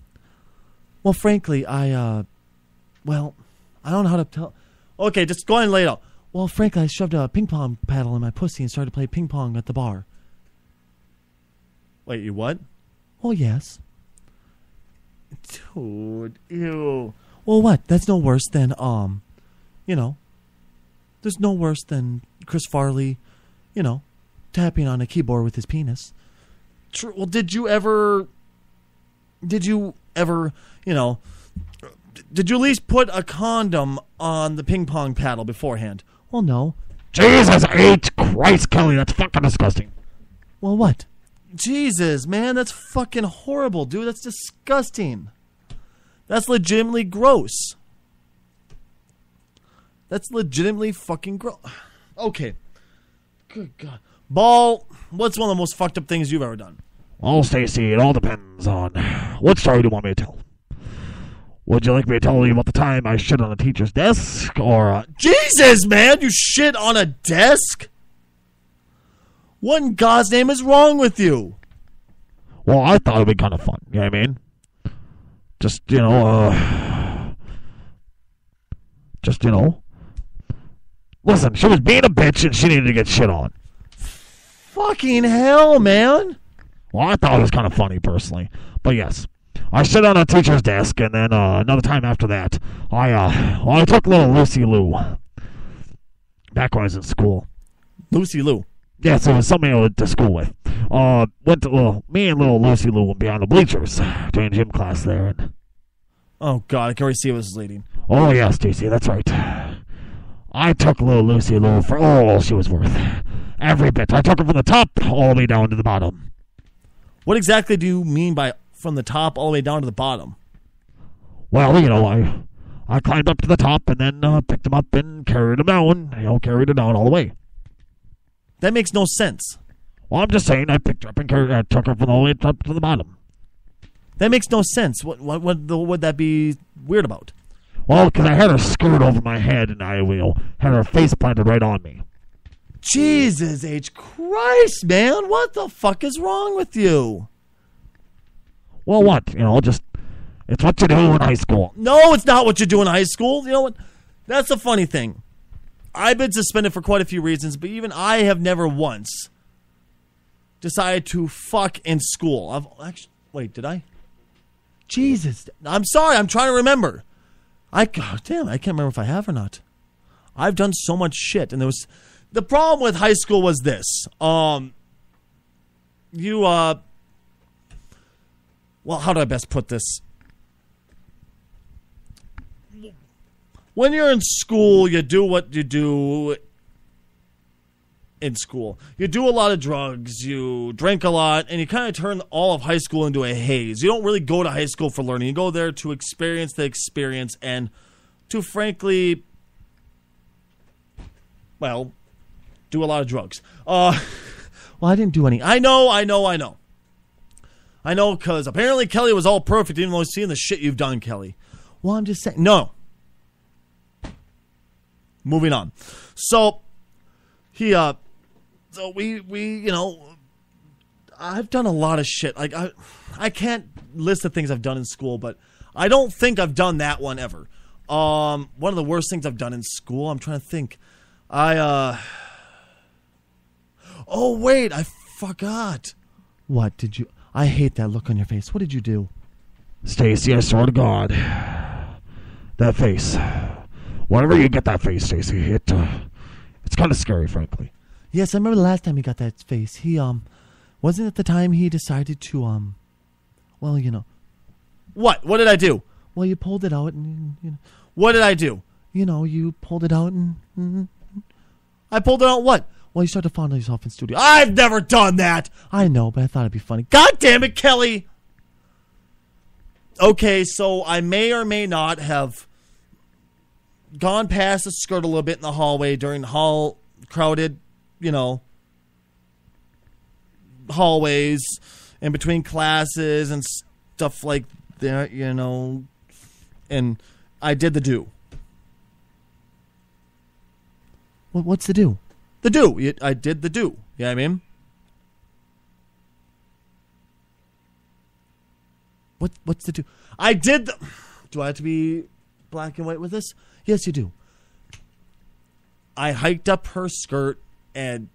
know how to tell. Okay, just go ahead and lay it out. Well, frankly, I shoved a ping pong paddle in my pussy and started to play ping pong at the bar. Wait, you what? Well, yes. Dude, ew. Well, what? That's no worse than, there's no worse than Chris Farley, tapping on a keyboard with his penis. True. Well, did you ever, did you at least put a condom on the ping pong paddle beforehand? Well, no. Jesus H. Christ, Kelly, that's fucking disgusting. Well, what? Jesus, man, that's fucking horrible, dude. That's disgusting. That's legitimately gross. That's legitimately fucking gross. Okay. Good God. Ball, what's one of the most fucked up things you've ever done? Well, Stacy, it all depends on what story do you want me to tell. Would you like me to tell you about the time I shit on a teacher's desk, or... Jesus, man, you shit on a desk? What in God's name is wrong with you? Well, I thought it'd be kind of fun, you know what I mean? Just, listen, she was being a bitch and she needed to get shit on. Fucking hell, man. Well, I thought it was kind of funny, personally. But yes, I shit on a teacher's desk, and then another time after that, I took little Lucy Lou. Back when I was in school. Lucy Lou? Yes, it was somebody I went to school with. Me and little Lucy Lou went behind the bleachers during gym class there. And... Oh, God, I can already see what this is leading. Oh, yeah, Stacy, that's right. I took little Lucy Lou for all she was worth. Every bit. I took her from the top all the way down to the bottom. What exactly do you mean by from the top all the way down to the bottom? Well, I climbed up to the top and then picked him up and carried him down. Carried her down all the way. That makes no sense. Well, I'm just saying I picked her up and took her from all the way up to the bottom. That makes no sense. What would that be weird about? Well, because I had her skirt over my head and I had her face planted right on me. Jesus H. Christ, man. What the fuck is wrong with you? Well, what? It's what you do in high school. No, it's not what you do in high school. You know what? That's the funny thing. I've been suspended for quite a few reasons, but even I have never once decided to fuck in school. Wait, did I? Jesus. I'm sorry. I'm trying to remember. I can't remember if I have or not. I've done so much shit, and the problem with high school was this. Well, how do I best put this? When you're in school, you do what you do in school. You do a lot of drugs, you drink a lot, and you kind of turn all of high school into a haze. You don't really go to high school for learning. You go there to experience the experience and to, frankly, well, do a lot of drugs. Well, I didn't do any. I know, because apparently Kelly was all perfect, even though I've seen the shit you've done, Kelly. Well, I'm just saying. No. Moving on. So, we, I've done a lot of shit. Like, I can't list the things I've done in school, but I don't think I've done that one ever. One of the worst things I've done in school, I'm trying to think. Oh, wait, I forgot. What did you... I hate that look on your face. What did you do? Stacy, I swear to God. That face. Whenever you get that face, Stacy, it's kind of scary, frankly. Yes, I remember the last time he got that face. He, wasn't it the time he decided to, well, What? What did I do? Well, you pulled it out and, What did I do? You pulled it out and... I pulled it out what? Well, you started to fondle yourself in studio. I've never done that! I know, but I thought it'd be funny. God damn it, Kelly! Okay, so I may or may not have gone past the skirt a little bit in the hallway during crowded, hallways in between classes and stuff like that, and I did the do. What's the do? The do. I did the do. You know what I mean? What's the do? I did the... Do I have to be black and white with this? Yes, you do. I hiked up her skirt and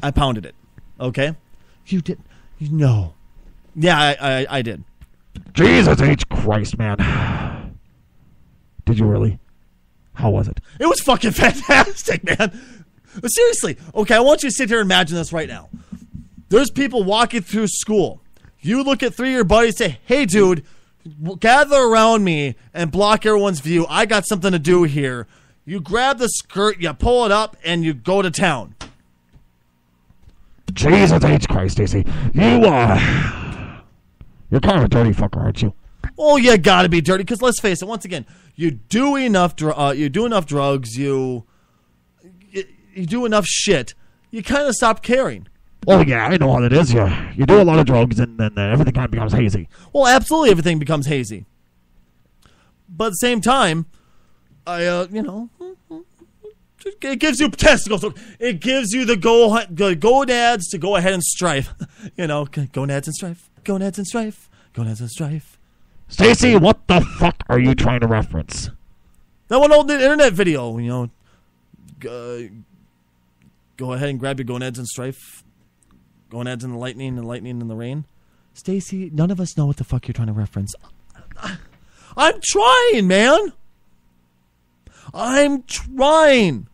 I pounded it. Okay? You did... No. Yeah, I did. Jesus H. Christ, man. Did you really? How was it? It was fucking fantastic, man. But seriously, okay, I want you to sit here and imagine this right now. There's people walking through school. You look at three of your buddies and say, hey, dude, gather around me and block everyone's view. I got something to do here. You grab the skirt, you pull it up, and you go to town. Jesus H. Christ, Stacy. You're kind of a dirty fucker, aren't you? Oh, you gotta be dirty, because let's face it, once again, you do enough drugs, you do enough shit, you kind of stop caring. Oh, yeah, I know how it is. You do a lot of drugs, and then everything kind of becomes hazy. Well, absolutely, everything becomes hazy. But at the same time, it gives you testicles. It gives you the gonads to go ahead and strife. Gonads and strife. Gonads and strife. Gonads and strife. Stacy, what the fuck are you trying to reference? That one old internet video, go ahead and grab your gonads and strife. Gonads in the lightning and lightning in the rain. Stacy, none of us know what the fuck you're trying to reference. I'm trying, man. I'm trying.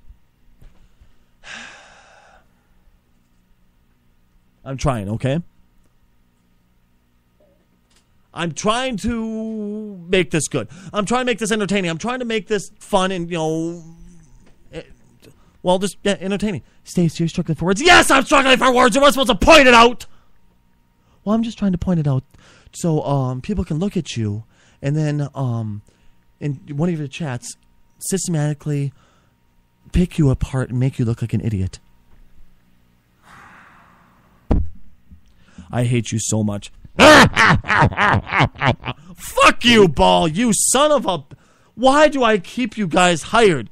I'm trying, okay? I'm trying to make this good. I'm trying to make this entertaining. I'm trying to make this fun and, entertaining. Stacy, you're struggling for words. Yes, I'm struggling for words. You're not supposed to point it out. Well, I'm just trying to point it out so people can look at you and then in one of your chats systematically pick you apart and make you look like an idiot. I hate you so much. Fuck you, Ball. You son of a... Why do I keep you guys hired?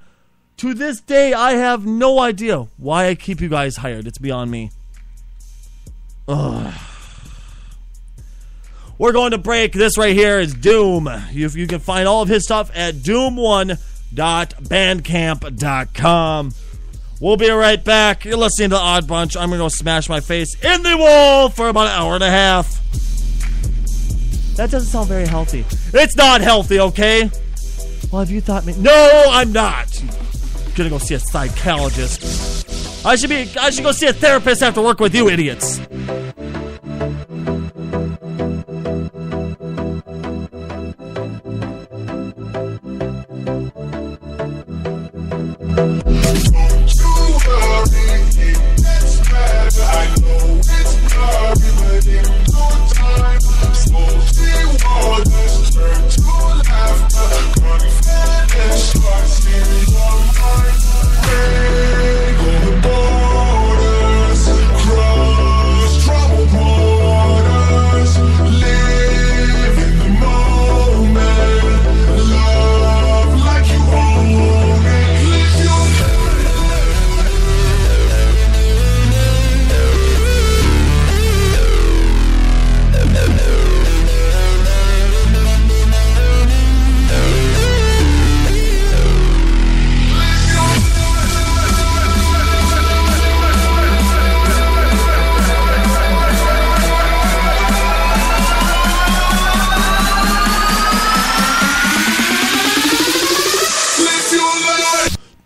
To this day, I have no idea why I keep you guys hired. It's beyond me. Ugh. We're going to break. This right here is Doom. You can find all of his stuff at doom1.bandcamp.com. We'll be right back. You're listening to the Odd Bunch. I'm going to go smash my face in the wall for about an hour and a half. That doesn't sound very healthy. It's not healthy, okay? Well, have you thought... No, I'm not. I'm going to go see a psychologist. I should go see a therapist after work with you idiots.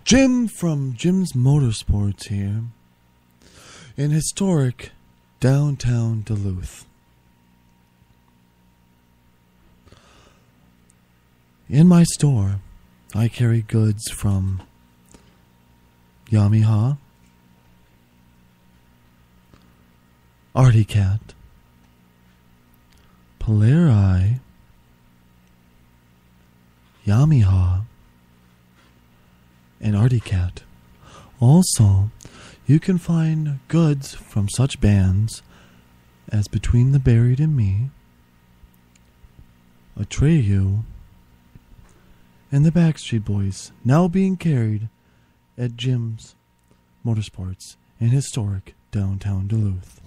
Jim from Jim's Motorsports here in historic downtown Duluth. In my store, I carry goods from Yamaha, Artie Cat, Polarii, Yamaha, and Artie Cat. Also, you can find goods from such bands as Between the Buried and Me, Atreyu, and the Backstreet Boys, now being carried at Jim's Motorsports in historic downtown Duluth.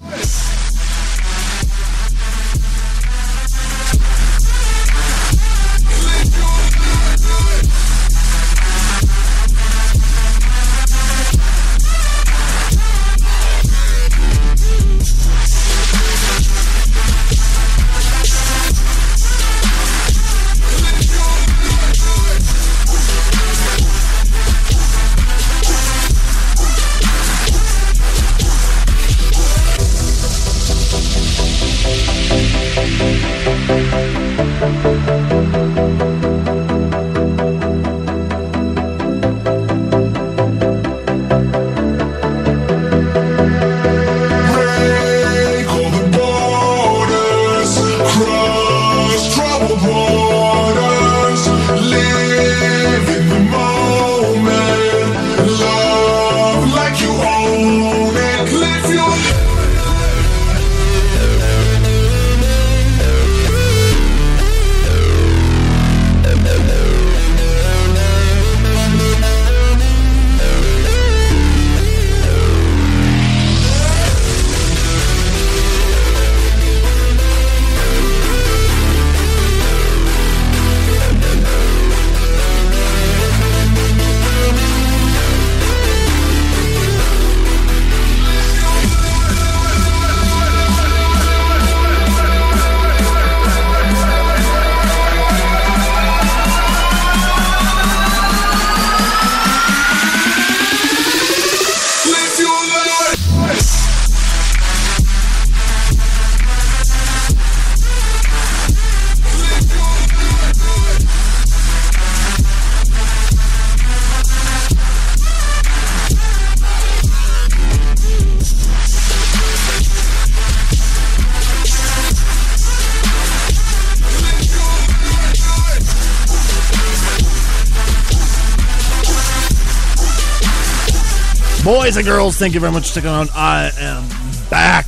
Boys and girls, thank you very much for sticking around. I am back.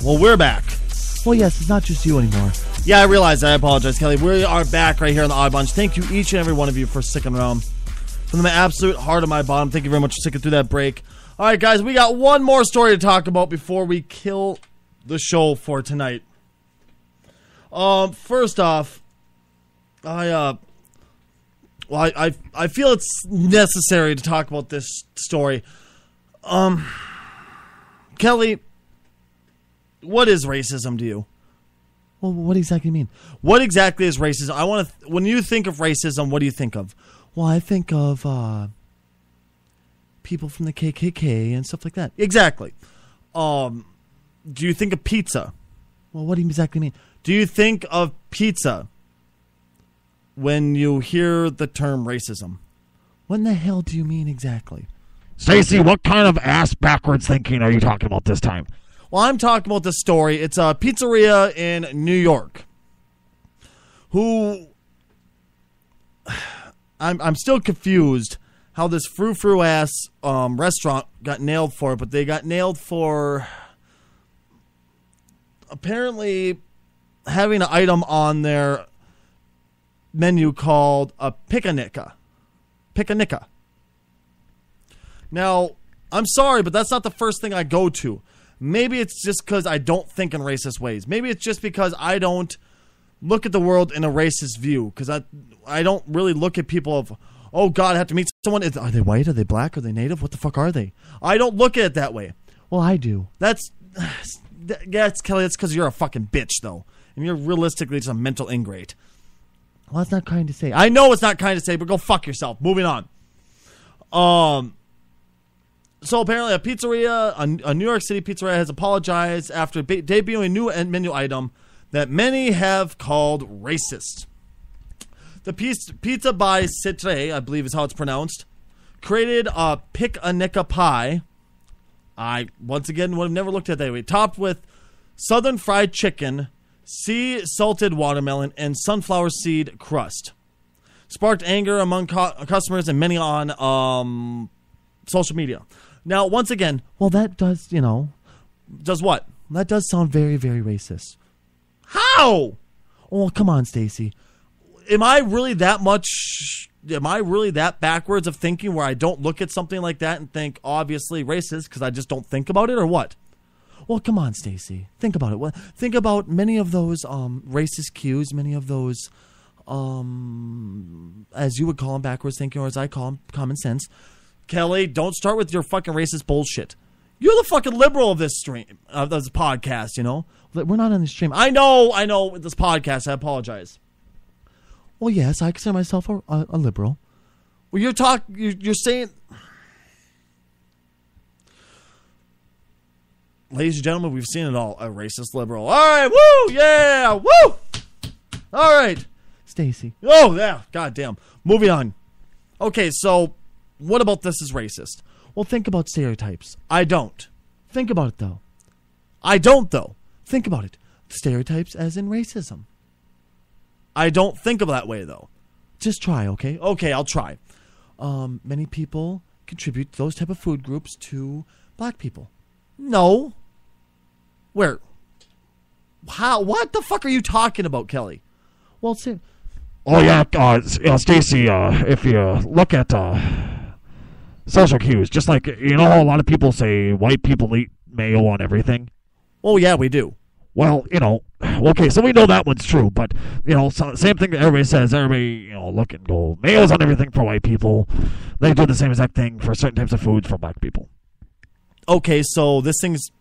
Well, we're back. Well, yes, it's not just you anymore. Yeah, I realize that. I apologize, Kelly. We are back right here on the Oddbunch. Thank you, each and every one of you, for sticking around. From the absolute heart of my bottom, thank you very much for sticking through that break. All right, guys, we got one more story to talk about before we kill the show for tonight. First off, I feel it's necessary to talk about this story. Kelly, what is racism to you? Well, what exactly do you mean? What exactly is racism? When you think of racism, what do you think of? Well, I think of people from the KKK and stuff like that. Exactly. Do you think of pizza? Well, what do you exactly mean? Do you think of pizza when you hear the term racism? What in the hell do you mean exactly? Stacy, what kind of ass backwards thinking are you talking about this time? Well, I'm talking about this story. It's a pizzeria in New York. I'm still confused how this frou-frou ass restaurant got nailed for it, but they got nailed for apparently having an item on their menu called a pickanicka. Pickanicka. Now, I'm sorry, but that's not the first thing I go to. Maybe it's just because I don't think in racist ways. Maybe it's just because I don't look at the world in a racist view. Because I don't really look at people of, oh, God, I have to meet someone. Are they white? Are they black? Are they native? What the fuck are they? I don't look at it that way. Well, I do. Yeah, it's Kelly. That's because you're a fucking bitch, though. And you're realistically just a mental ingrate. Well, that's not kind to say. I know it's not kind to say, but go fuck yourself. Moving on. So apparently a pizzeria, a New York City pizzeria, has apologized after debuting a new menu item that many have called racist. The pizza by Citre, I believe is how it's pronounced, created a pick-a-nicka pie. I, once again, would have never looked at it that way. Topped with southern fried chicken, sea-salted watermelon, and sunflower seed crust. Sparked anger among customers and many on social media. Now, once again... Well, that does, Does what? That does sound very, very racist. How? Oh, come on, Stacy. Am I really that backwards of thinking where I don't look at something like that and think, obviously, racist because I just don't think about it, or what? Well, come on, Stacy. Think about it. Think about many of those racist cues, many of those, as you would call them, backwards thinking, or as I call them, common sense. Kelly, don't start with your fucking racist bullshit. You're the fucking liberal of this stream, of this podcast, We're not on the stream. I know, with this podcast, I apologize. Well, yes, I consider myself a liberal. Well, you're saying... Ladies and gentlemen, we've seen it all. A racist liberal. All right, woo, yeah, woo! All right. Stacy. Oh, yeah, goddamn. Moving on. Okay, so... What about this is racist? Well, think about stereotypes. I don't. Think about it, though. I don't, though. Think about it. Stereotypes as in racism. I don't think of that way, though. Just try, okay? Okay, I'll try. Many people contribute those type of food groups to black people. No. Where? How? What the fuck are you talking about, Kelly? Well, see. Oh, yeah, Stacy, if you look at social cues, just like, how a lot of people say white people eat mayo on everything? Oh, yeah, we do. Well, okay, so we know that one's true, but, same thing that everybody says. Everybody, look and go, mayo's on everything for white people. They do the same exact thing for certain types of foods for black people. Okay, so this thing's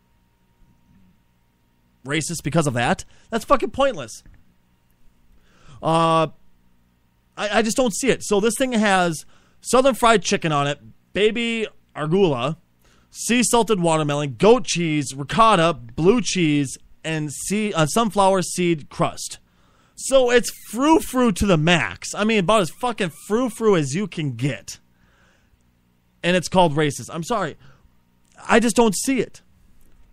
racist because of that? That's fucking pointless. I just don't see it. So this thing has southern fried chicken on it, baby arugula, sea salted watermelon, goat cheese, ricotta, blue cheese, and sunflower seed crust. So it's frou-frou to the max. I mean, about as fucking frou-frou as you can get. And it's called racist. I'm sorry. I just don't see it.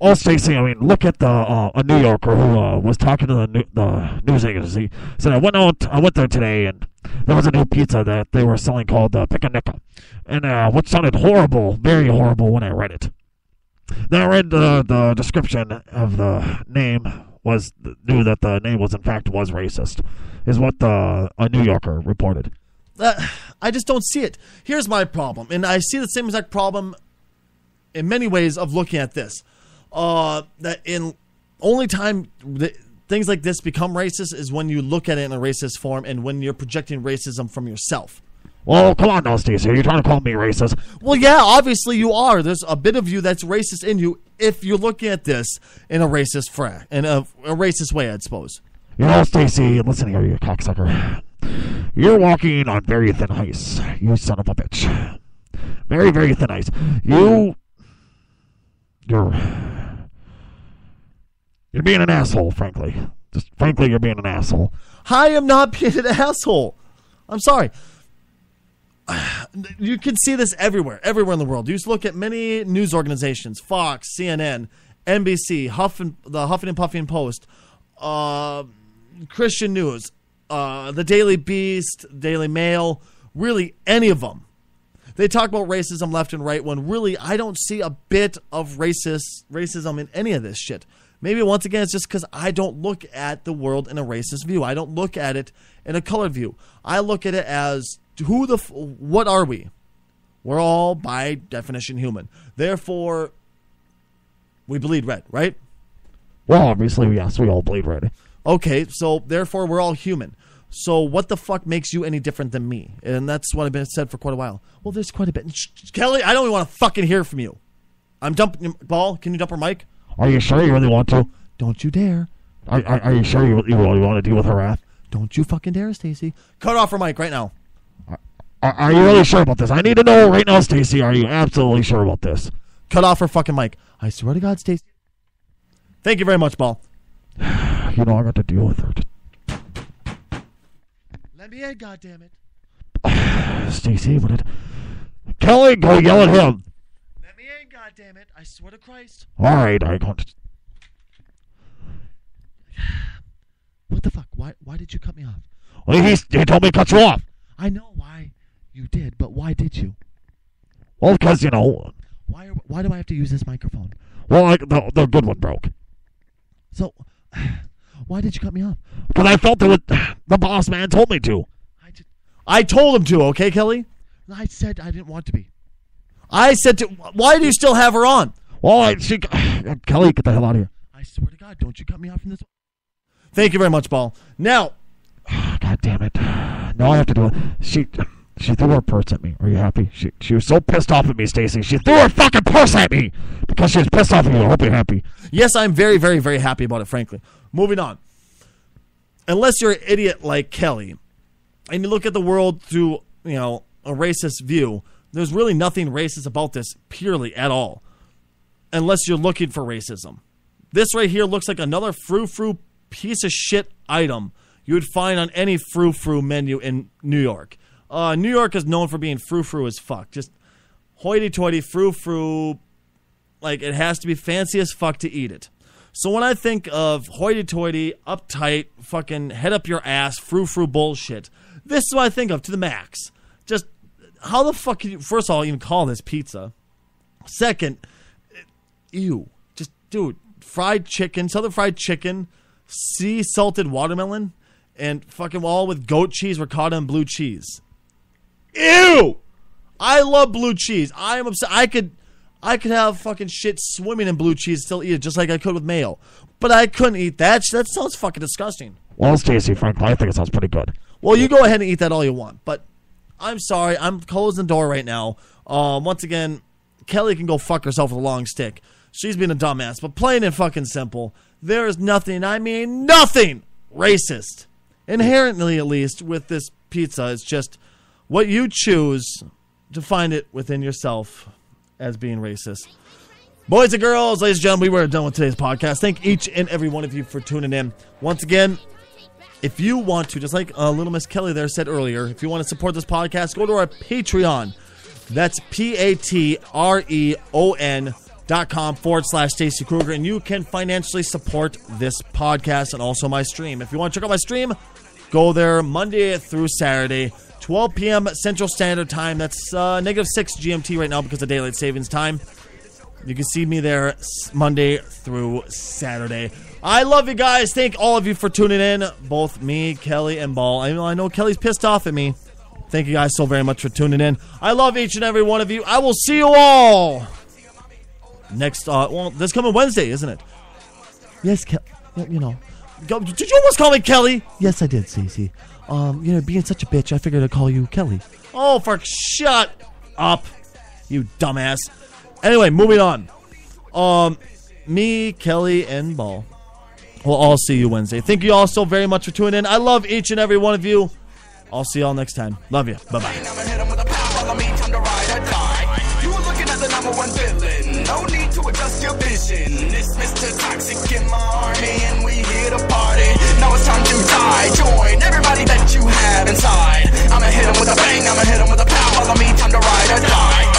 Oh, Stacy, I mean, look at a New Yorker who was talking to the news agency. Said, I went there today, and there was a new pizza that they were selling called Pickanicka. And what sounded horrible, very horrible when I read it. Then I read the description of the name knew that the name was in fact racist, is what a New Yorker reported. I just don't see it. Here's my problem, and I see the same exact problem in many ways of looking at this. That in only time things like this become racist is when you look at it in a racist form and when you're projecting racism from yourself. Well, come on now, Stacey. Are you trying to call me racist? Well, yeah, obviously you are. There's a bit of you that's racist in you if you're looking at this in a racist in a racist way, I suppose. You know, Stacey, listen here, you cocksucker. You're walking on very thin ice, you son of a bitch. Very, very thin ice. You're being an asshole, frankly. Just frankly, you're being an asshole. I am not being an asshole. I'm sorry. You can see this everywhere in the world. You just look at many news organizations, Fox, CNN, NBC, the Huffington Puffington Post, Christian News, the Daily Beast, Daily Mail, really any of them. They talk about racism left and right when really I don't see a bit of racism in any of this shit. Maybe once again it's just because I don't look at the world in a racist view. I don't look at it in a colored view. I look at it as what are we? We're all by definition human. Therefore, we bleed red, right? Well, obviously, yes, we all bleed red. Okay, so therefore we're all human. So what the fuck makes you any different than me? And that's what I've been said for quite a while. Well, there's quite a bit. Kelly, I don't even want to fucking hear from you. I'm dumping. Ball, can you dump her mic? Are you sure you really want to? Don't you dare. Are you sure you really want to deal with her wrath? Don't you fucking dare, Stacy. Cut off her mic right now. Are you really sure about this? I need to know right now, Stacy. Are you absolutely sure about this? Cut off her fucking mic. I swear to God, Stacy. Thank you very much, Ball. You know I got to deal with her. Let me in, goddammit. Stacy, what did... Kelly, go yell at him. Let me in, goddammit. I swear to Christ. All right, I got to... What the fuck? Why did you cut me off? Well, he told me to cut you off. I know why you did, but why did you? Well, because, you know... Why do I have to use this microphone? Well, the good one broke. So, why did you cut me off? Because I felt the boss man told me to. I told him to, okay, Kelly? I said I didn't want to be. I said to... Why do you still have her on? Well, Kelly, get the hell out of here. I swear to God, don't you cut me off from this. Thank you very much, Ball. Now... God damn it. Now I have to do it. She threw her purse at me. Are you happy? She was so pissed off at me, Stacy. She threw her fucking purse at me because she was pissed off at me. I hope you're happy. Yes, I'm very, very, very happy about it, frankly. Moving on. Unless you're an idiot like Kelly, and you look at the world through, a racist view, there's really nothing racist about this, purely, at all. Unless you're looking for racism. This right here looks like another frou-frou piece of shit item you would find on any frou-frou menu in New York. New York is known for being frou-frou as fuck. Just hoity-toity, frou-frou. Like, it has to be fancy as fuck to eat it. So when I think of hoity-toity, uptight, fucking head-up-your-ass, frou-frou bullshit, this is what I think of to the max. Just, how the fuck can you, first of all, even call this pizza? Second, ew. Just, dude, fried chicken, southern fried chicken, sea-salted watermelon, and fucking all with goat cheese, ricotta, and blue cheese. Ew! I love blue cheese. I am upset. I could have fucking shit swimming in blue cheese and still eat it just like I could with mayo. But I couldn't eat that. That sounds fucking disgusting. Well, Stacy, frankly, I think it sounds pretty good. Well, you go ahead and eat that all you want. But I'm sorry. I'm closing the door right now. Once again, Kelly can go fuck herself with a long stick. She's being a dumbass. But plain and fucking simple, there is nothing, I mean nothing, racist. Inherently, at least, with this pizza. It's just what you choose to find it within yourself as being racist. Boys and girls, ladies and gentlemen, we were done with today's podcast. Thank each and every one of you for tuning in. Once again, if you want to, just like little Miss Kelly there said earlier, if you want to support this podcast, go to our Patreon. That's Patreon patreon.com/Stacy Kruger, and you can financially support this podcast and also my stream. If you want to check out my stream, go there Monday through Saturday, 12 p.m. Central Standard Time. That's -6 GMT right now because of daylight savings time. You can see me there Monday through Saturday. I love you guys. Thank all of you for tuning in, both me, Kelly, and Ball. I know Kelly's pissed off at me. Thank you guys so very much for tuning in. I love each and every one of you. I will see you all next, this coming Wednesday, isn't it? Yes, you know. Did you almost call me Kelly? Yes, I did, Stacey. Being such a bitch, I figured I'd call you Kelly. Oh, shut up, you dumbass. Anyway, moving on. Me, Kelly, and Ball. We'll all see you Wednesday. Thank you all so very much for tuning in. I love each and every one of you. I'll see y'all next time. Love you. Bye-bye. You were looking at the #1 villain. No need to adjust your vision. It's Mr. Toxic in my army, and we here to party. Now it's time to die. Join everybody that you have inside. I'ma hit him with a bang. I'ma hit him with a pow. Follow me, time to ride or die.